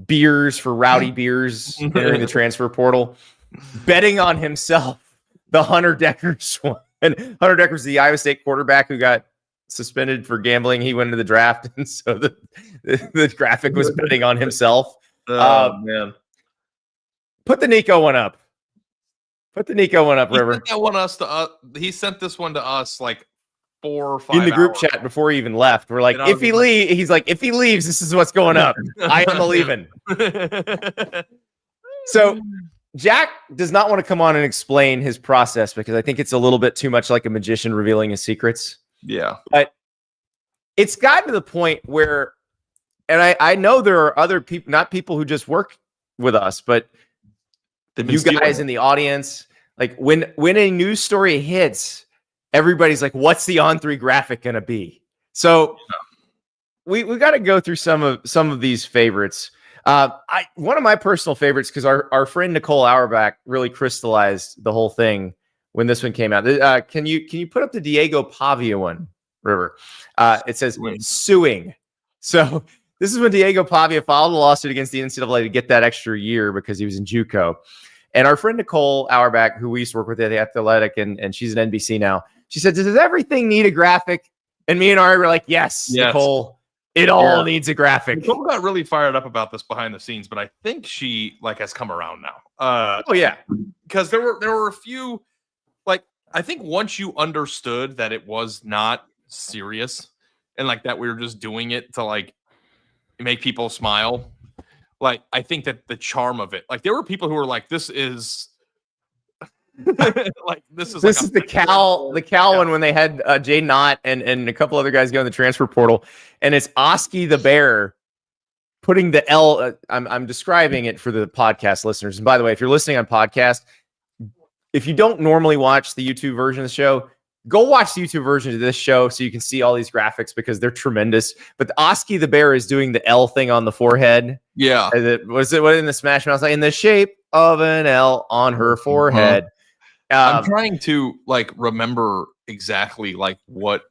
beers for rowdy beers entering the transfer portal, betting on himself, the Hunter Deckers one. And Hunter Deckers, the Iowa State quarterback who got suspended for gambling. He went into the draft, and so the graphic was betting on himself. Oh, man. Put the Nico one up. River. He sent this one to us like 4 or 5 in the group hours. chat before he even left. We're like, if he leaves, if he leaves, this is what's going up. I am leaving. So Jack does not want to come on and explain his process because I think it's a little bit too much like a magician revealing his secrets. Yeah. But it's gotten to the point where, and I know there are other people, not people who just work with us, but you guys in the audience, like when a news story hits, everybody's like, what's the On3 graphic going to be? So we got to go through some of these favorites. One of my personal favorites, because our friend Nicole Auerbach really crystallized the whole thing when this one came out. Can you put up the Diego Pavia one, River? It says suing. So this is when Diego Pavia filed a lawsuit against the NCAA to get that extra year because he was in JUCO. And our friend Nicole Auerbach, who we used to work with at the Athletic, and she's at NBC now, she said, does everything need a graphic? And me and Ari were like, yes. Nicole, it all needs a graphic. Nicole got really fired up about this behind the scenes, but I think she has come around now. Oh yeah, because there were a few, I think once you understood that it was not serious and that we were just doing it to make people smile. I think that the charm of it, there were people who were like, this is this is the Cal one when they had Jay Knott and a couple other guys go in the transfer portal, and it's Oski the Bear putting the L. I'm describing it for the podcast listeners. And by the way, if you're listening on podcast, if you don't normally watch the YouTube version of the show, go watch the YouTube version of this show so you can see all these graphics because they're tremendous. But the Oski the Bear is doing the L thing on the forehead. Yeah. Was it what in the Smash Mouth? In the shape of an L on her forehead. I'm trying to remember exactly what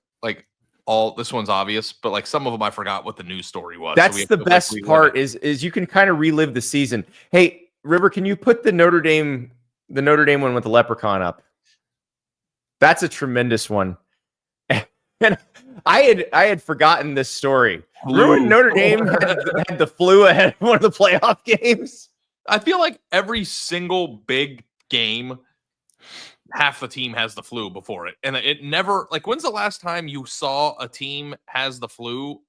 all this one's obvious, but some of them I forgot what the news story was. That's the best part is you can kind of relive the season. Hey, River, can you put the Notre Dame one with the leprechaun up? That's a tremendous one. And I had forgotten this story. Remember when Notre Dame had the flu ahead of one of the playoff games? I feel like every single big game, half the team has the flu before it. And it never, like, when's the last time you saw a team has the flu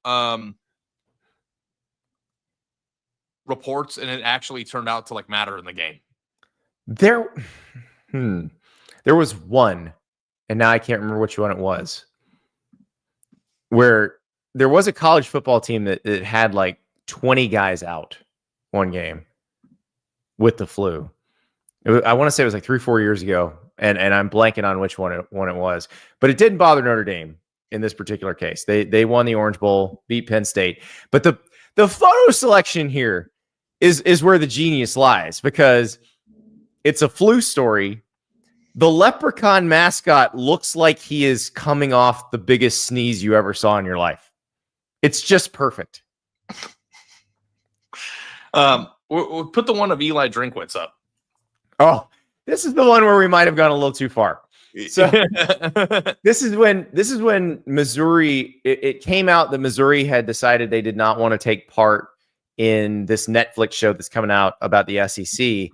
reports and it actually turned out to like matter in the game? There was one, and now I can't remember which one it was, where there was a college football team that had like 20 guys out one game with the flu. I want to say it was like 3-4 years ago, and I'm blanking on which one it was, but it didn't bother Notre Dame in this particular case. They won the Orange Bowl, beat Penn State, but the photo selection here is where the genius lies, because it's a flu story. The leprechaun mascot looks like he is coming off the biggest sneeze you ever saw in your life. It's just perfect. We'll put the one of Eli Drinkwitz up. Oh, this is the one where we might have gone a little too far. So this is when Missouri, it came out that Missouri had decided they did not want to take part in this Netflix show that's coming out about the SEC.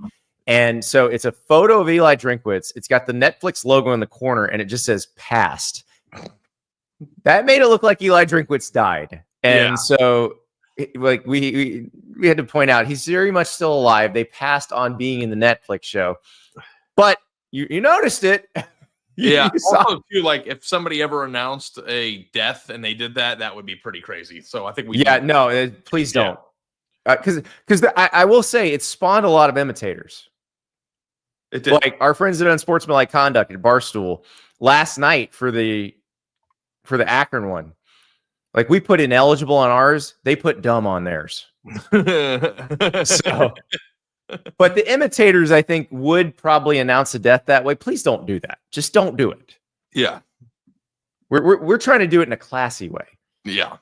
And so it's a photo of Eli Drinkwitz. It's got the Netflix logo in the corner, and it just says "passed." That made it look like Eli Drinkwitz died. And so like we had to point out he's very much still alive. They passed on being in the Netflix show, but you noticed it. You Also, too, like if somebody ever announced a death and they did that, that would be pretty crazy. So I think we please don't, because I will say it spawned a lot of imitators. It did. Like our friends that Unsportsmanlike Conduct at Barstool last night for the Akron one. Like we put ineligible on ours, they put dumb on theirs. So, but the imitators, I think, would probably announce a death that way. Please don't do that. Just don't do it. Yeah, we're trying to do it in a classy way. Yeah,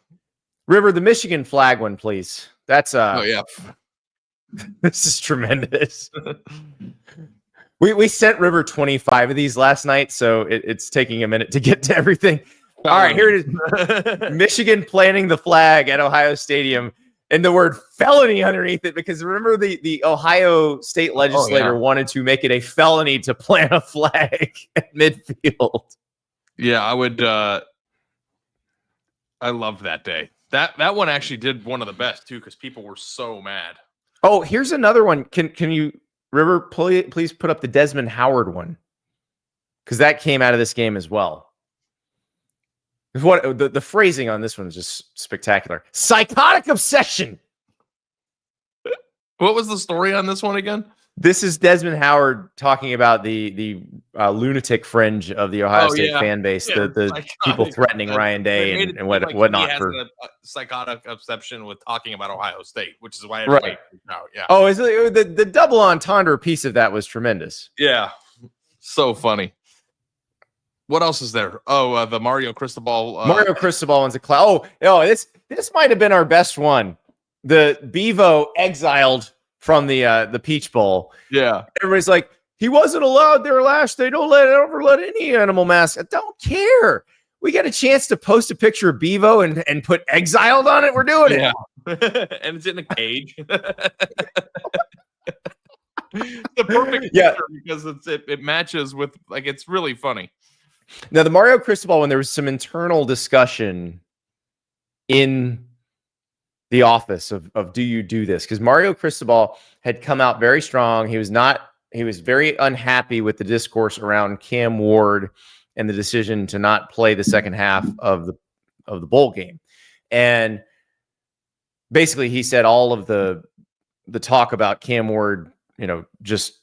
River, the Michigan flag one, please. That's this is tremendous. We sent River 25 of these last night, so it's taking a minute to get to everything. All right, here it is. Michigan planting the flag at Ohio Stadium, and the word felony underneath it, because remember the Ohio State legislator wanted to make it a felony to plant a flag at midfield. Yeah, I would. I loved that day. That one actually did one of the best too, because people were so mad. Oh, here's another one. Can you, River, please put up the Desmond Howard one, because that came out of this game as well. What the phrasing on this one is just spectacular. Psychotic obsession. What was the story on this one again? This is Desmond Howard talking about the lunatic fringe of the Ohio State fan base, the people threatening Ryan Day and whatnot. He has a psychotic obsession with talking about Ohio State, which is why I right now. Yeah. Oh, is it, the double entendre piece of that was tremendous. Yeah, so funny. What else is there? Oh, the Mario Cristobal. Mario Cristobal one's a class. This might have been our best one. The Bevo exiled from the Peach Bowl. Yeah, everybody's like, he wasn't allowed there last. They don't ever let any animal mask. I don't care. We got a chance to post a picture of Bevo and put exiled on it. We're doing it. And it's in a cage. The perfect picture because it matches with, like, it's really funny. Now, the Mario Cristobal one, there was some internal discussion in the office of do you do this? Because Mario Cristobal had come out very strong. He was very unhappy with the discourse around Cam Ward and the decision to not play the second half of the bowl game. And basically he said all of the talk about Cam Ward, just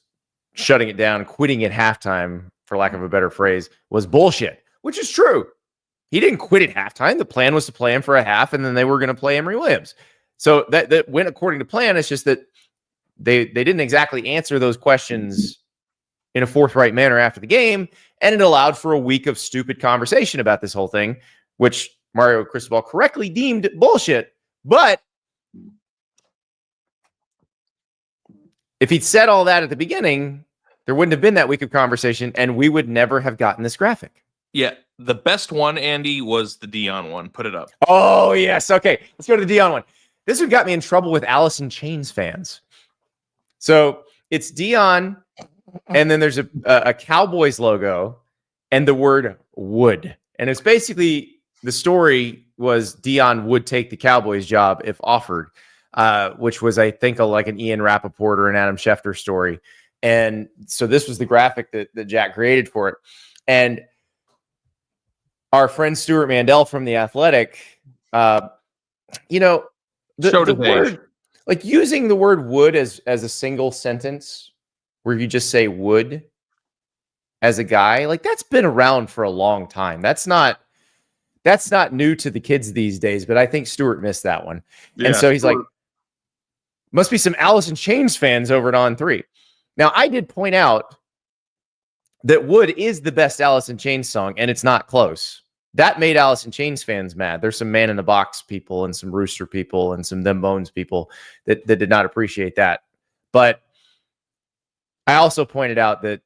shutting it down, quitting at halftime, for lack of a better phrase, was bullshit, which is true. He didn't quit at halftime. The plan was to play him for a half, and then they were going to play Emory Williams. So that went according to plan. It's just that they didn't exactly answer those questions in a forthright manner after the game, and it allowed for a week of stupid conversation about this whole thing, which Mario Cristobal correctly deemed bullshit. But if he'd said all that at the beginning, there wouldn't have been that week of conversation, and we would never have gotten this graphic. Yeah, the best one, Andy, was the Dion one. Put it up. Oh, yes. Okay, let's go to the Dion one. This one got me in trouble with Alice in Chains fans. So it's Dion, and then there's a Cowboys logo and the word would. And it's basically, the story was Dion would take the Cowboys job if offered, which was, I think, like an Ian Rappaport or an Adam Schefter story. And so this was the graphic that Jack created for it. And our friend Stuart Mandel from The Athletic, the word, like using the word would as a single sentence where you just say would as a guy, like that's been around for a long time. That's not new to the kids these days, but I think Stuart missed that one. Yeah, and so he's like, must be some Alice in Chains fans over at On 3. Now, I did point out that Wood is the best Alice in Chains song, and it's not close. That made Alice in Chains fans mad. There's some Man in the Box people and some Rooster people and some Them Bones people that did not appreciate that. But I also pointed out that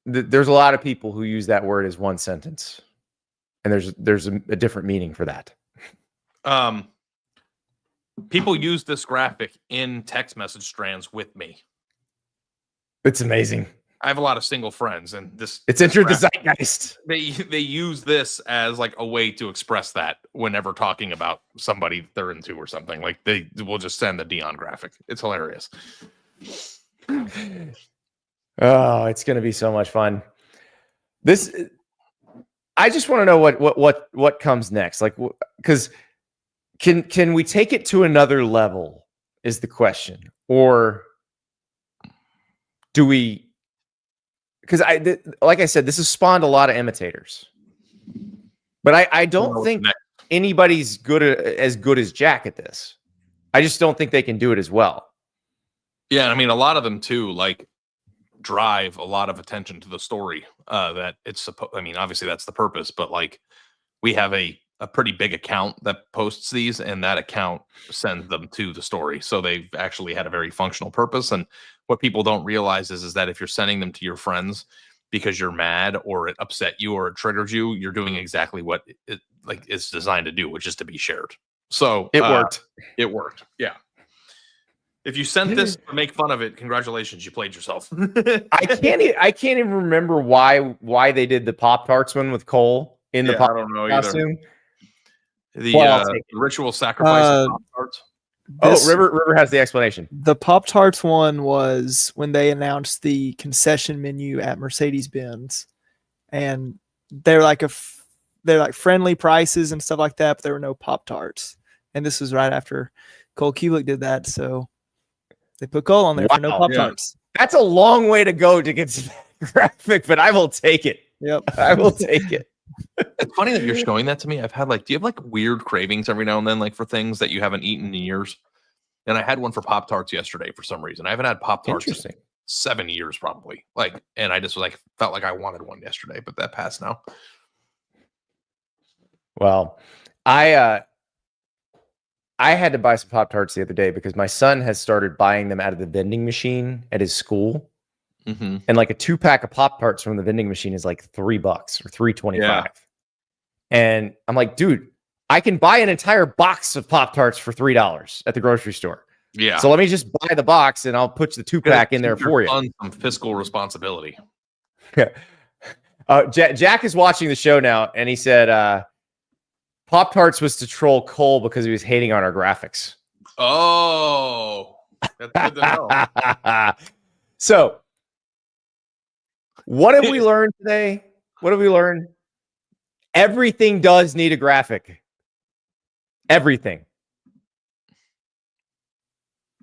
there's a lot of people who use that word as one sentence, and there's a different meaning for that. People use this graphic in text message strands with me. It's amazing. I have a lot of single friends, and it's entered the zeitgeist. They use this as like a way to express that whenever talking about somebody they're into or something. Like they will just send the Dion graphic. It's hilarious. Oh, it's going to be so much fun. I just want to know what comes next. Like, because can we take it to another level is the question, or do we? Because like I said, this has spawned a lot of imitators, but I don't think anybody's as good as Jack at this. I just don't think they can do it as well. Yeah, I mean, a lot of them too, like, drive a lot of attention to the story. That it's supposed. I mean, obviously that's the purpose, but like, we have a pretty big account that posts these, and that account sends them to the story. So they've actually had a very functional purpose. And what people don't realize is that if you're sending them to your friends because you're mad or it upset you or it triggers you, you're doing exactly what it it's designed to do, which is to be shared. So it worked. It worked. Yeah. If you sent this to make fun of it, congratulations, you played yourself. I can't even remember why they did the Pop-Tarts one with Cole in the I don't know costume. Either. The ritual sacrifice of Pop-Tarts. River has the explanation. The Pop-Tarts one was when they announced the concession menu at Mercedes-Benz, and they're like friendly prices and stuff like that, but there were no Pop-Tarts. And this was right after Cole Kulick did that, so they put Cole on there for no Pop-Tarts. Yeah. That's a long way to go to get to that graphic, but I will take it. Yep. I will take it. It's funny that you're showing that to me. I've had do you have weird cravings every now and then, for things that you haven't eaten in years? And I had one for Pop-Tarts yesterday for some reason. I haven't had Pop-Tarts in 7 years probably. And I just felt like I wanted one yesterday, but that passed now. Well, I had to buy some Pop-Tarts the other day because my son has started buying them out of the vending machine at his school. Mm-hmm. And a 2-pack of Pop-Tarts from the vending machine is $3 or $3.25. Yeah. And I'm like, dude, I can buy an entire box of Pop-Tarts for $3 at the grocery store. Yeah. So let me just buy the box and I'll put the 2-pack in there for you. Some fiscal responsibility. Jack is watching the show now, and he said Pop-Tarts was to troll Cole because he was hating on our graphics. Oh, that's good to know. So, what have we learned today? What have we learned? Everything does need a graphic. Everything.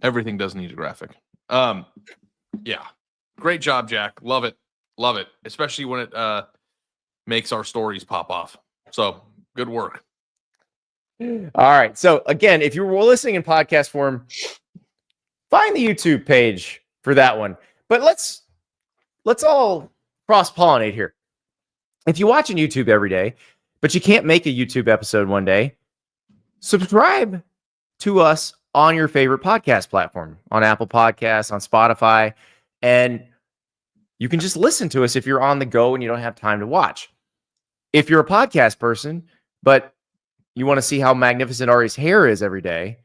Everything does need a graphic. Yeah. Great job, Jack. Love it. Love it. Especially when it makes our stories pop off. So, good work. All right. So, again, if you were listening in podcast form, find the YouTube page for that one. But let's all cross-pollinate here. If you're watching YouTube every day, but you can't make a YouTube episode one day, subscribe to us on your favorite podcast platform, on Apple Podcasts, on Spotify, and you can just listen to us if you're on the go and you don't have time to watch. If you're a podcast person, but you want to see how magnificent Ari's hair is every day,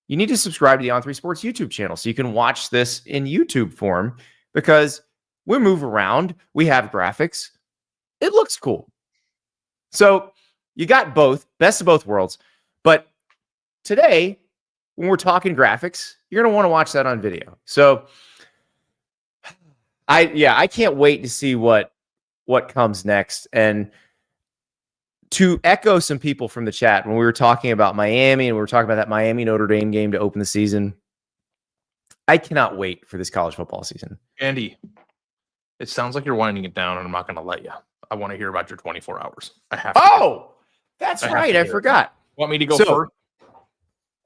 you need to subscribe to the On3 Sports YouTube channel so you can watch this in YouTube form, because we move around, we have graphics, it looks cool. So you got both, best of both worlds. But today, when we're talking graphics, you're going to want to watch that on video. So I can't wait to see what comes next. And to echo some people from the chat, when we were talking about Miami and we were talking about that Miami Notre Dame game to open the season, I cannot wait for this college football season. Andy, it sounds like you're winding it down, and I'm not going to let you. I want to hear about your 24 hours. I have to. Oh, that's right. I forgot. Want me to go first?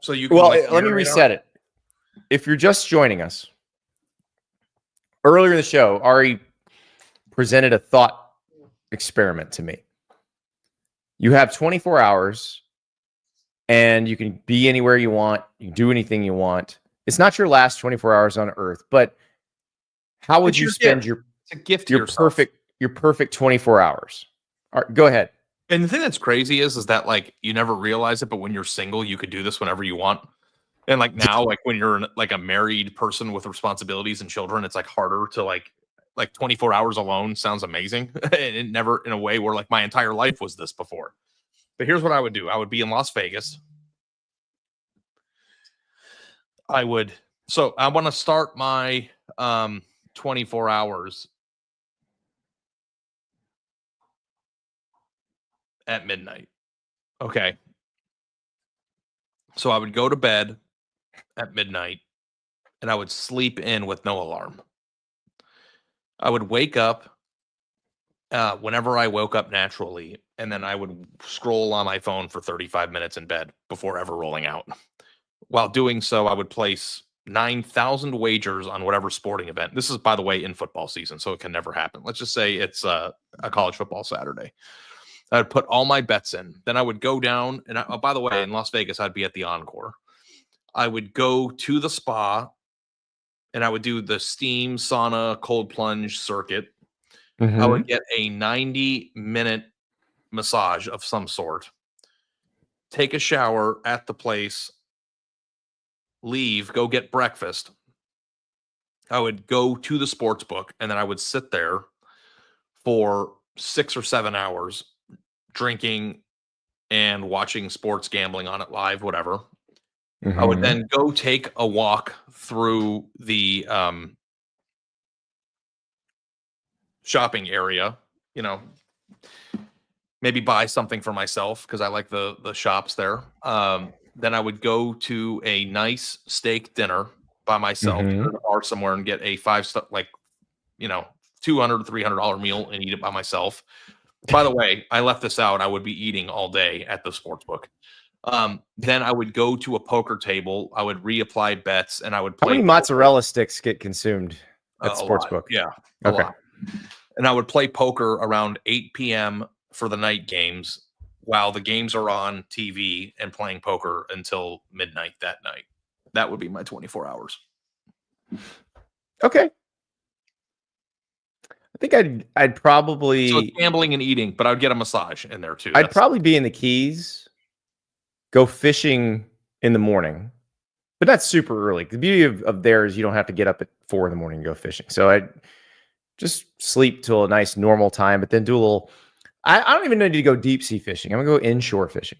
So you can let me reset it. If you're just joining us, earlier in the show, Ari presented a thought experiment to me. You have 24 hours and you can be anywhere you want. You can do anything you want. It's not your last 24 hours on Earth, but how would you spend your perfect 24 hours? All right, go ahead. And the thing that's crazy is that like you never realize it, but when you're single, you could do this whenever you want. And like now, like when you're like a married person with responsibilities and children, it's like harder to like 24 hours alone sounds amazing. And it never in a way where like my entire life was this before. But here's what I would do. I would be in Las Vegas. I want to start my 24 hours at midnight. Okay. So I would go to bed at midnight and I would sleep in with no alarm. I would wake up whenever I woke up naturally, and then I would scroll on my phone for 35 minutes in bed before ever rolling out. While doing so, I would place 9,000 wagers on whatever sporting event. This is, by the way, in football season, so it can never happen. Let's just say it's a college football Saturday. I would put all my bets in. Then I would go down, and by the way, in Las Vegas, I'd be at the Encore. I would go to the spa, and I would do the steam, sauna, cold plunge circuit. I would get a 90-minute massage of some sort, take a shower at the place, leave, go get breakfast. I would go to the sports book, and then I would sit there for 6 or 7 hours drinking and watching sports, gambling on it live, whatever. I would then go take a walk through the shopping area, maybe buy something for myself because I like the shops there. Then I would go to a nice steak dinner by myself or somewhere and get a 5-star, $200 to $300 meal and eat it by myself. By the way, I left this out. I would be eating all day at the sports book. Then I would go to a poker table. I would reapply bets, and I would play. How many mozzarella sticks get consumed at the sportsbook? Yeah. Okay. And I would play poker around 8 p.m. for the night games while the games are on TV, and playing poker until midnight that night. That would be my 24 hours. Okay. I think I'd probably... So it's gambling and eating, but I would get a massage in there too. I'd probably be in the Keys, go fishing in the morning, but that's super early. The beauty of there is you don't have to get up at 4 a.m. and go fishing. So I'd just sleep till a nice normal time, but then do a little... I don't even need to go deep sea fishing. I'm gonna go inshore fishing.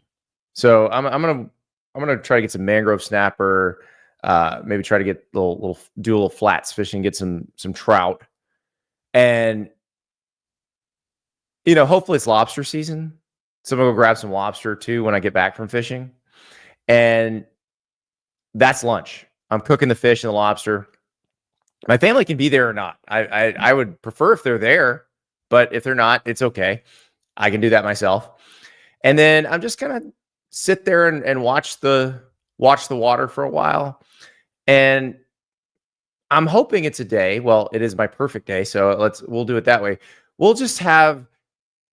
So I'm gonna try to get some mangrove snapper. Maybe try to get do a little flats fishing, get some trout, and hopefully it's lobster season. So I'm gonna go grab some lobster too when I get back from fishing, and that's lunch. I'm cooking the fish and the lobster. My family can be there or not. I would prefer if they're there, but if they're not, it's okay. I can do that myself. And then I'm just gonna sit there and watch the water for a while. And I'm hoping it's a day. Well, it is my perfect day, so we'll do it that way. We'll just have,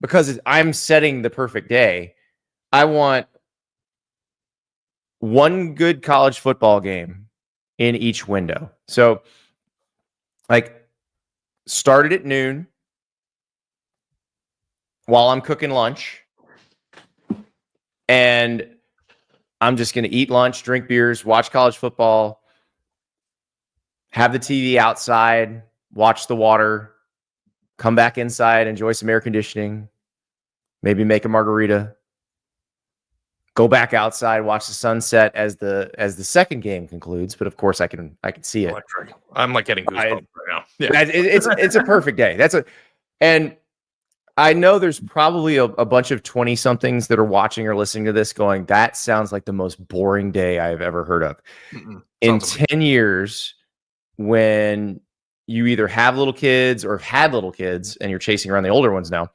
because I'm setting the perfect day, I want one good college football game in each window. So, like, started at noon while I'm cooking lunch. And I'm just going to eat lunch, drink beers, watch college football, have the TV outside, watch the water, come back inside, enjoy some air conditioning, maybe make a margarita, go back outside, watch the sunset as the second game concludes. But of course, I can see it. Electric. I'm like getting goosebumps right now. Yeah, it's a perfect day. And I know there's probably a bunch of 20-somethings that are watching or listening to this going, that sounds like the most boring day I've ever heard of. In 10 years, when you either have little kids or have had little kids and you're chasing around the older ones now,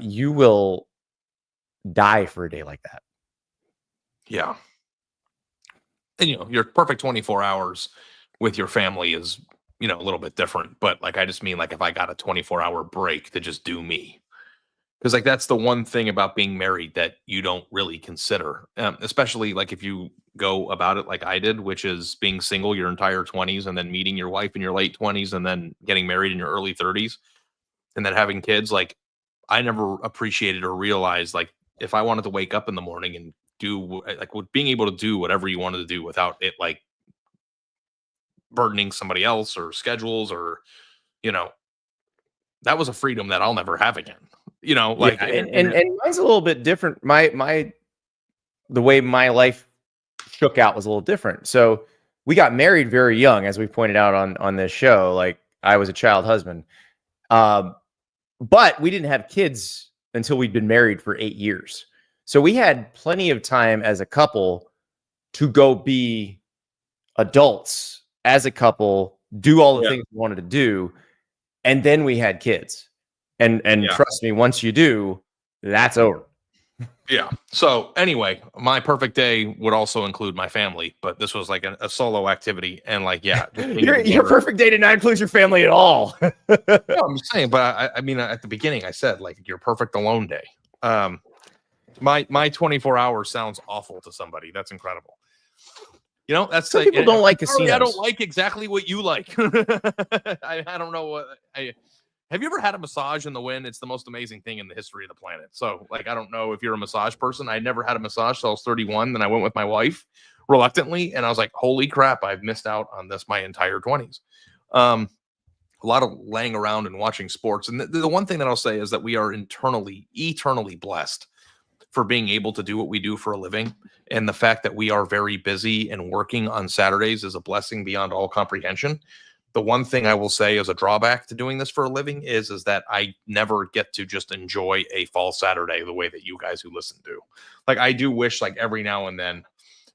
you will die for a day like that. Yeah. And, your perfect 24 hours with your family is, a little bit different. But like, I just mean like if I got a 24-hour break to just do me, because like that's the one thing about being married that you don't really consider, especially like if you go about it like I did, which is being single your entire 20s and then meeting your wife in your late 20s and then getting married in your early 30s and then having kids. Like I never appreciated or realized like if I wanted to wake up in the morning and do like being able to do whatever you wanted to do without it like burdening somebody else or schedules or that was a freedom that I'll never have again. Like and mine's a little bit different. The way my life shook out was a little different. So we got married very young, as we pointed out on this show. Like I was a child husband, but we didn't have kids until we'd been married for 8 years. So we had plenty of time as a couple to go be adults as a couple, do all the things we wanted to do. And then we had kids. And trust me, once you do, that's over. Yeah. So anyway, my perfect day would also include my family, but this was like a solo activity. And like, your perfect day did not include your family at all. No, I'm just saying, but I mean, at the beginning I said like your perfect alone day. My 24 hours sounds awful to somebody. That's incredible. That's some people don't like casinos. I don't like exactly what you like. I don't know what have you ever had a massage in the wind? It's the most amazing thing in the history of the planet. So like, I don't know if you're a massage person. I never had a massage till I was 31. Then I went with my wife reluctantly. And I was like, holy crap, I've missed out on this my entire 20s. A lot of laying around and watching sports. And the one thing that I'll say is that we are eternally blessed for being able to do what we do for a living. And the fact that we are very busy and working on Saturdays is a blessing beyond all comprehension. The one thing I will say as a drawback to doing this for a living is that I never get to just enjoy a fall Saturday the way that you guys who listen do. Like I do wish like every now and then,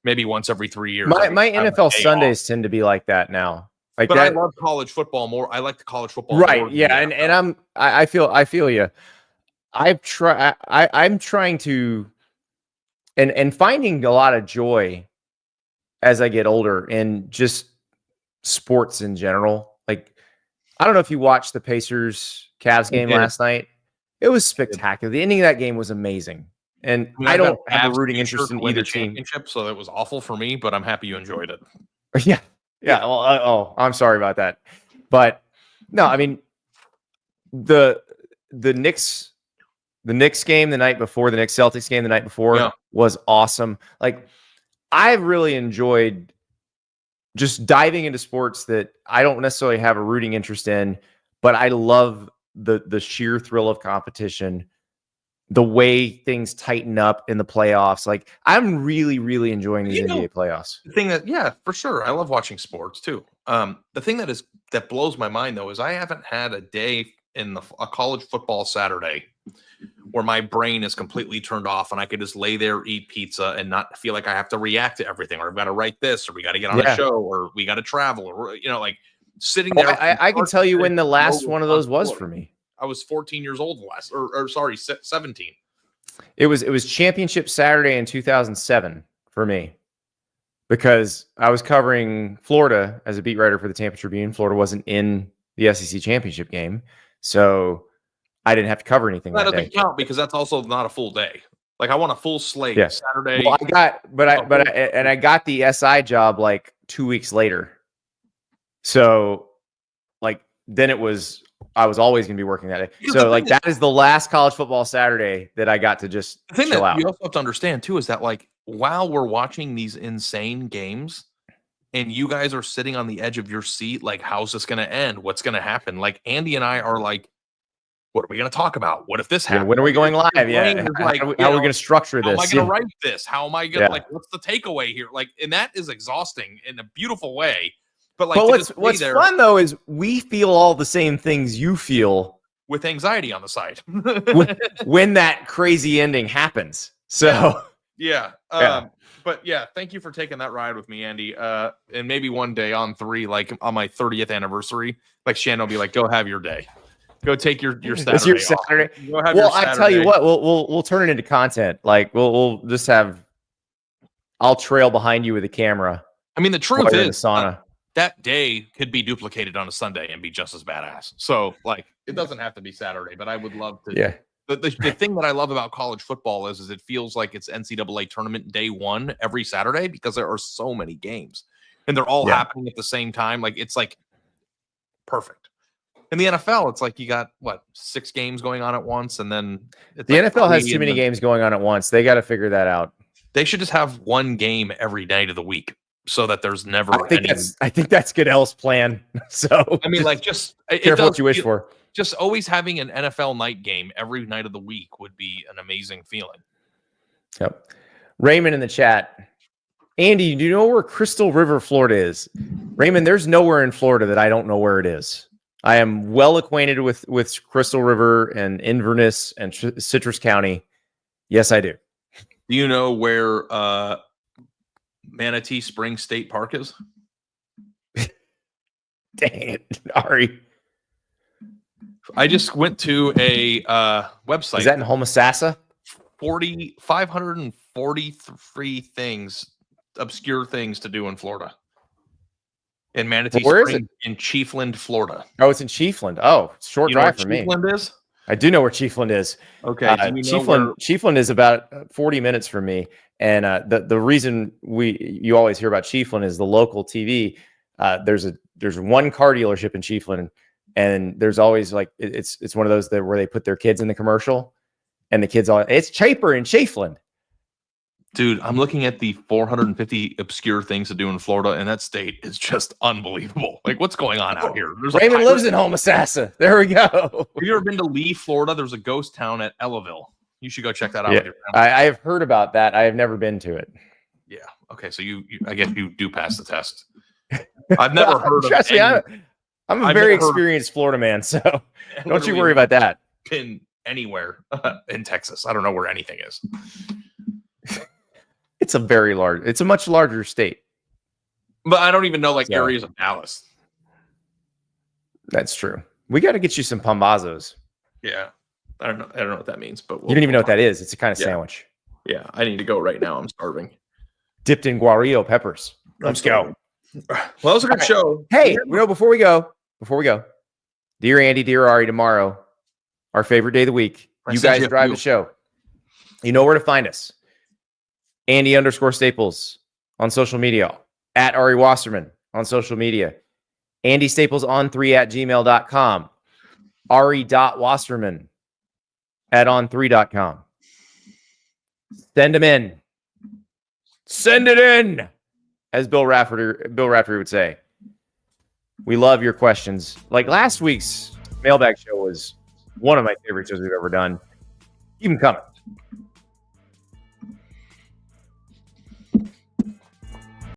maybe once every 3 years. My NFL Sundays tend to be like that now. Like but that, I love college football more. I like the college football. Right. Yeah. And I feel you. I'm trying to and finding a lot of joy as I get older in just sports in general. Like, I don't know if you watched the Pacers Cavs game last night. It was spectacular. The ending of that game was amazing. And I don't have a rooting interest in either team. So it was awful for me, but I'm happy you enjoyed it. Yeah. Well, I'm sorry about that. But no, I mean, the Knicks game the night before, the Knicks Celtics game the night before was awesome. Like, I've really enjoyed just diving into sports that I don't necessarily have a rooting interest in, but I love the sheer thrill of competition, the way things tighten up in the playoffs. Like, I'm really, really enjoying these NBA playoffs. The thing that, for sure, I love watching sports too. The thing that blows my mind though is I haven't had a day in a college football Saturday where my brain is completely turned off and I could just lay there, eat pizza, and not feel like I have to react to everything, or I've got to write this, or we got to get on a show, or we got to travel, or like sitting there. I can tell you when the last one of those was for me. I was 14 years old last, or 17. It was championship Saturday in 2007 for me, because I was covering Florida as a beat writer for the Tampa Tribune. Florida wasn't in the SEC championship game, so I didn't have to cover anything that doesn't count, because that's also not a full day. Like, I want a full slate Saturday. Well, I got the SI job like 2 weeks later. So like then I was always going to be working that day. Yeah, So like that is the last college football Saturday that I got to just the thing chill that out. you also have to understand too is that like while we're watching these insane games and you guys are sitting on the edge of your seat, like how's this going to end? What's going to happen? Like Andy and I are like, what are we going to talk about? What if this happens? When are we going live? Your brain Yeah. is like, How are we you know, going to structure how am this? I going to write this? How am I going to Yeah. like? What's the takeaway here? Like, and that is exhausting in a beautiful way. But like, But to just what's be there fun though is we feel all the same things you feel with anxiety on the side. when that crazy ending happens. So Yeah. Yeah. But yeah, thank you for taking that ride with me, Andy. And maybe one day on 3, like on my 30th anniversary, like Shannon will be like, go have your day. Go take your Saturday. it's your off. Saturday. Go have Well, your I tell Saturday. you what, we'll turn it into content. Like we'll just have. I'll trail behind you with a camera. I mean, the truth while you're in the is, sauna. that day could be duplicated on a Sunday and be just as badass. So, like, it doesn't have to be Saturday, but I would love to. Yeah. The thing that I love about college football is it feels like it's NCAA tournament day 1 every Saturday because there are so many games and they're all happening at the same time. Like, it's like perfect. In the NFL, it's like you got 6 games going on at once, and then it's The like NFL has 3, too and many then games going on at once. They got to figure that out. They should just have one game every night of the week so that there's never. I think that's Goodell's plan. So I mean, like, just careful what you wish for. Just always having an NFL night game every night of the week would be an amazing feeling. Yep. Raymond in the chat. Andy, do you know where Crystal River, Florida is? Raymond, there's nowhere in Florida that I don't know where it is. I am well acquainted with Crystal River and Inverness and Citrus County. Yes, I do. Do you know where Manatee Springs State Park is? Dang it, Ari. I just went to a website. Is that in Homosassa? 543 things, obscure things to do in Florida. In Manatee Where is Springs, in Chiefland, Florida. Oh, it's in Chiefland. Oh, it's a short You know drive where for me. Chiefland is? I do know where Chiefland is. Okay. Do you know Chiefland is about 40 minutes from me. And the reason you always hear about Chiefland is the local TV. There's one car dealership in Chiefland, and there's always like it's one of those where they put their kids in the commercial, and the kids it's cheaper in Chiefland. Dude, I'm looking at the 450 obscure things to do in Florida, and that state is just unbelievable. Like, what's going on out here? There's Raymond lives in Homosassa. There we go. Have you ever been to Lee, Florida? There's a ghost town at Ellaville. You should go check that out. Yeah, with your family. I have heard about that. I have never been to it. Yeah. Okay. So you I guess you do pass the test. I've never heard of Trust me, I'm a I've very never heard- experienced Florida man, so don't you literally worry about that. been anywhere in Texas. I don't know where anything is. It's a much larger state. But I don't even know like Yeah. areas of Dallas. That's true. We got to get you some pambazos. Yeah. I don't know what that means, but You don't even know what that is. It's a kind of sandwich Yeah, I need to go right now. I'm starving. dipped in guarillo peppers. Let's go. Well, that was a good show. Hey, before we go, dear Andy, dear Ari, tomorrow, our favorite day of the week. I You sent guys you a drive few. the show. You know where to find us. Andy_Staples on social media. At Ari Wasserman on social media. Andy Staples on 3@gmail.com. Ari.Wasserman at on3.com. Send them in. Send it in, as Bill Raftery would say. We love your questions. Like last week's mailbag show was one of my favorite shows we've ever done. Keep them coming.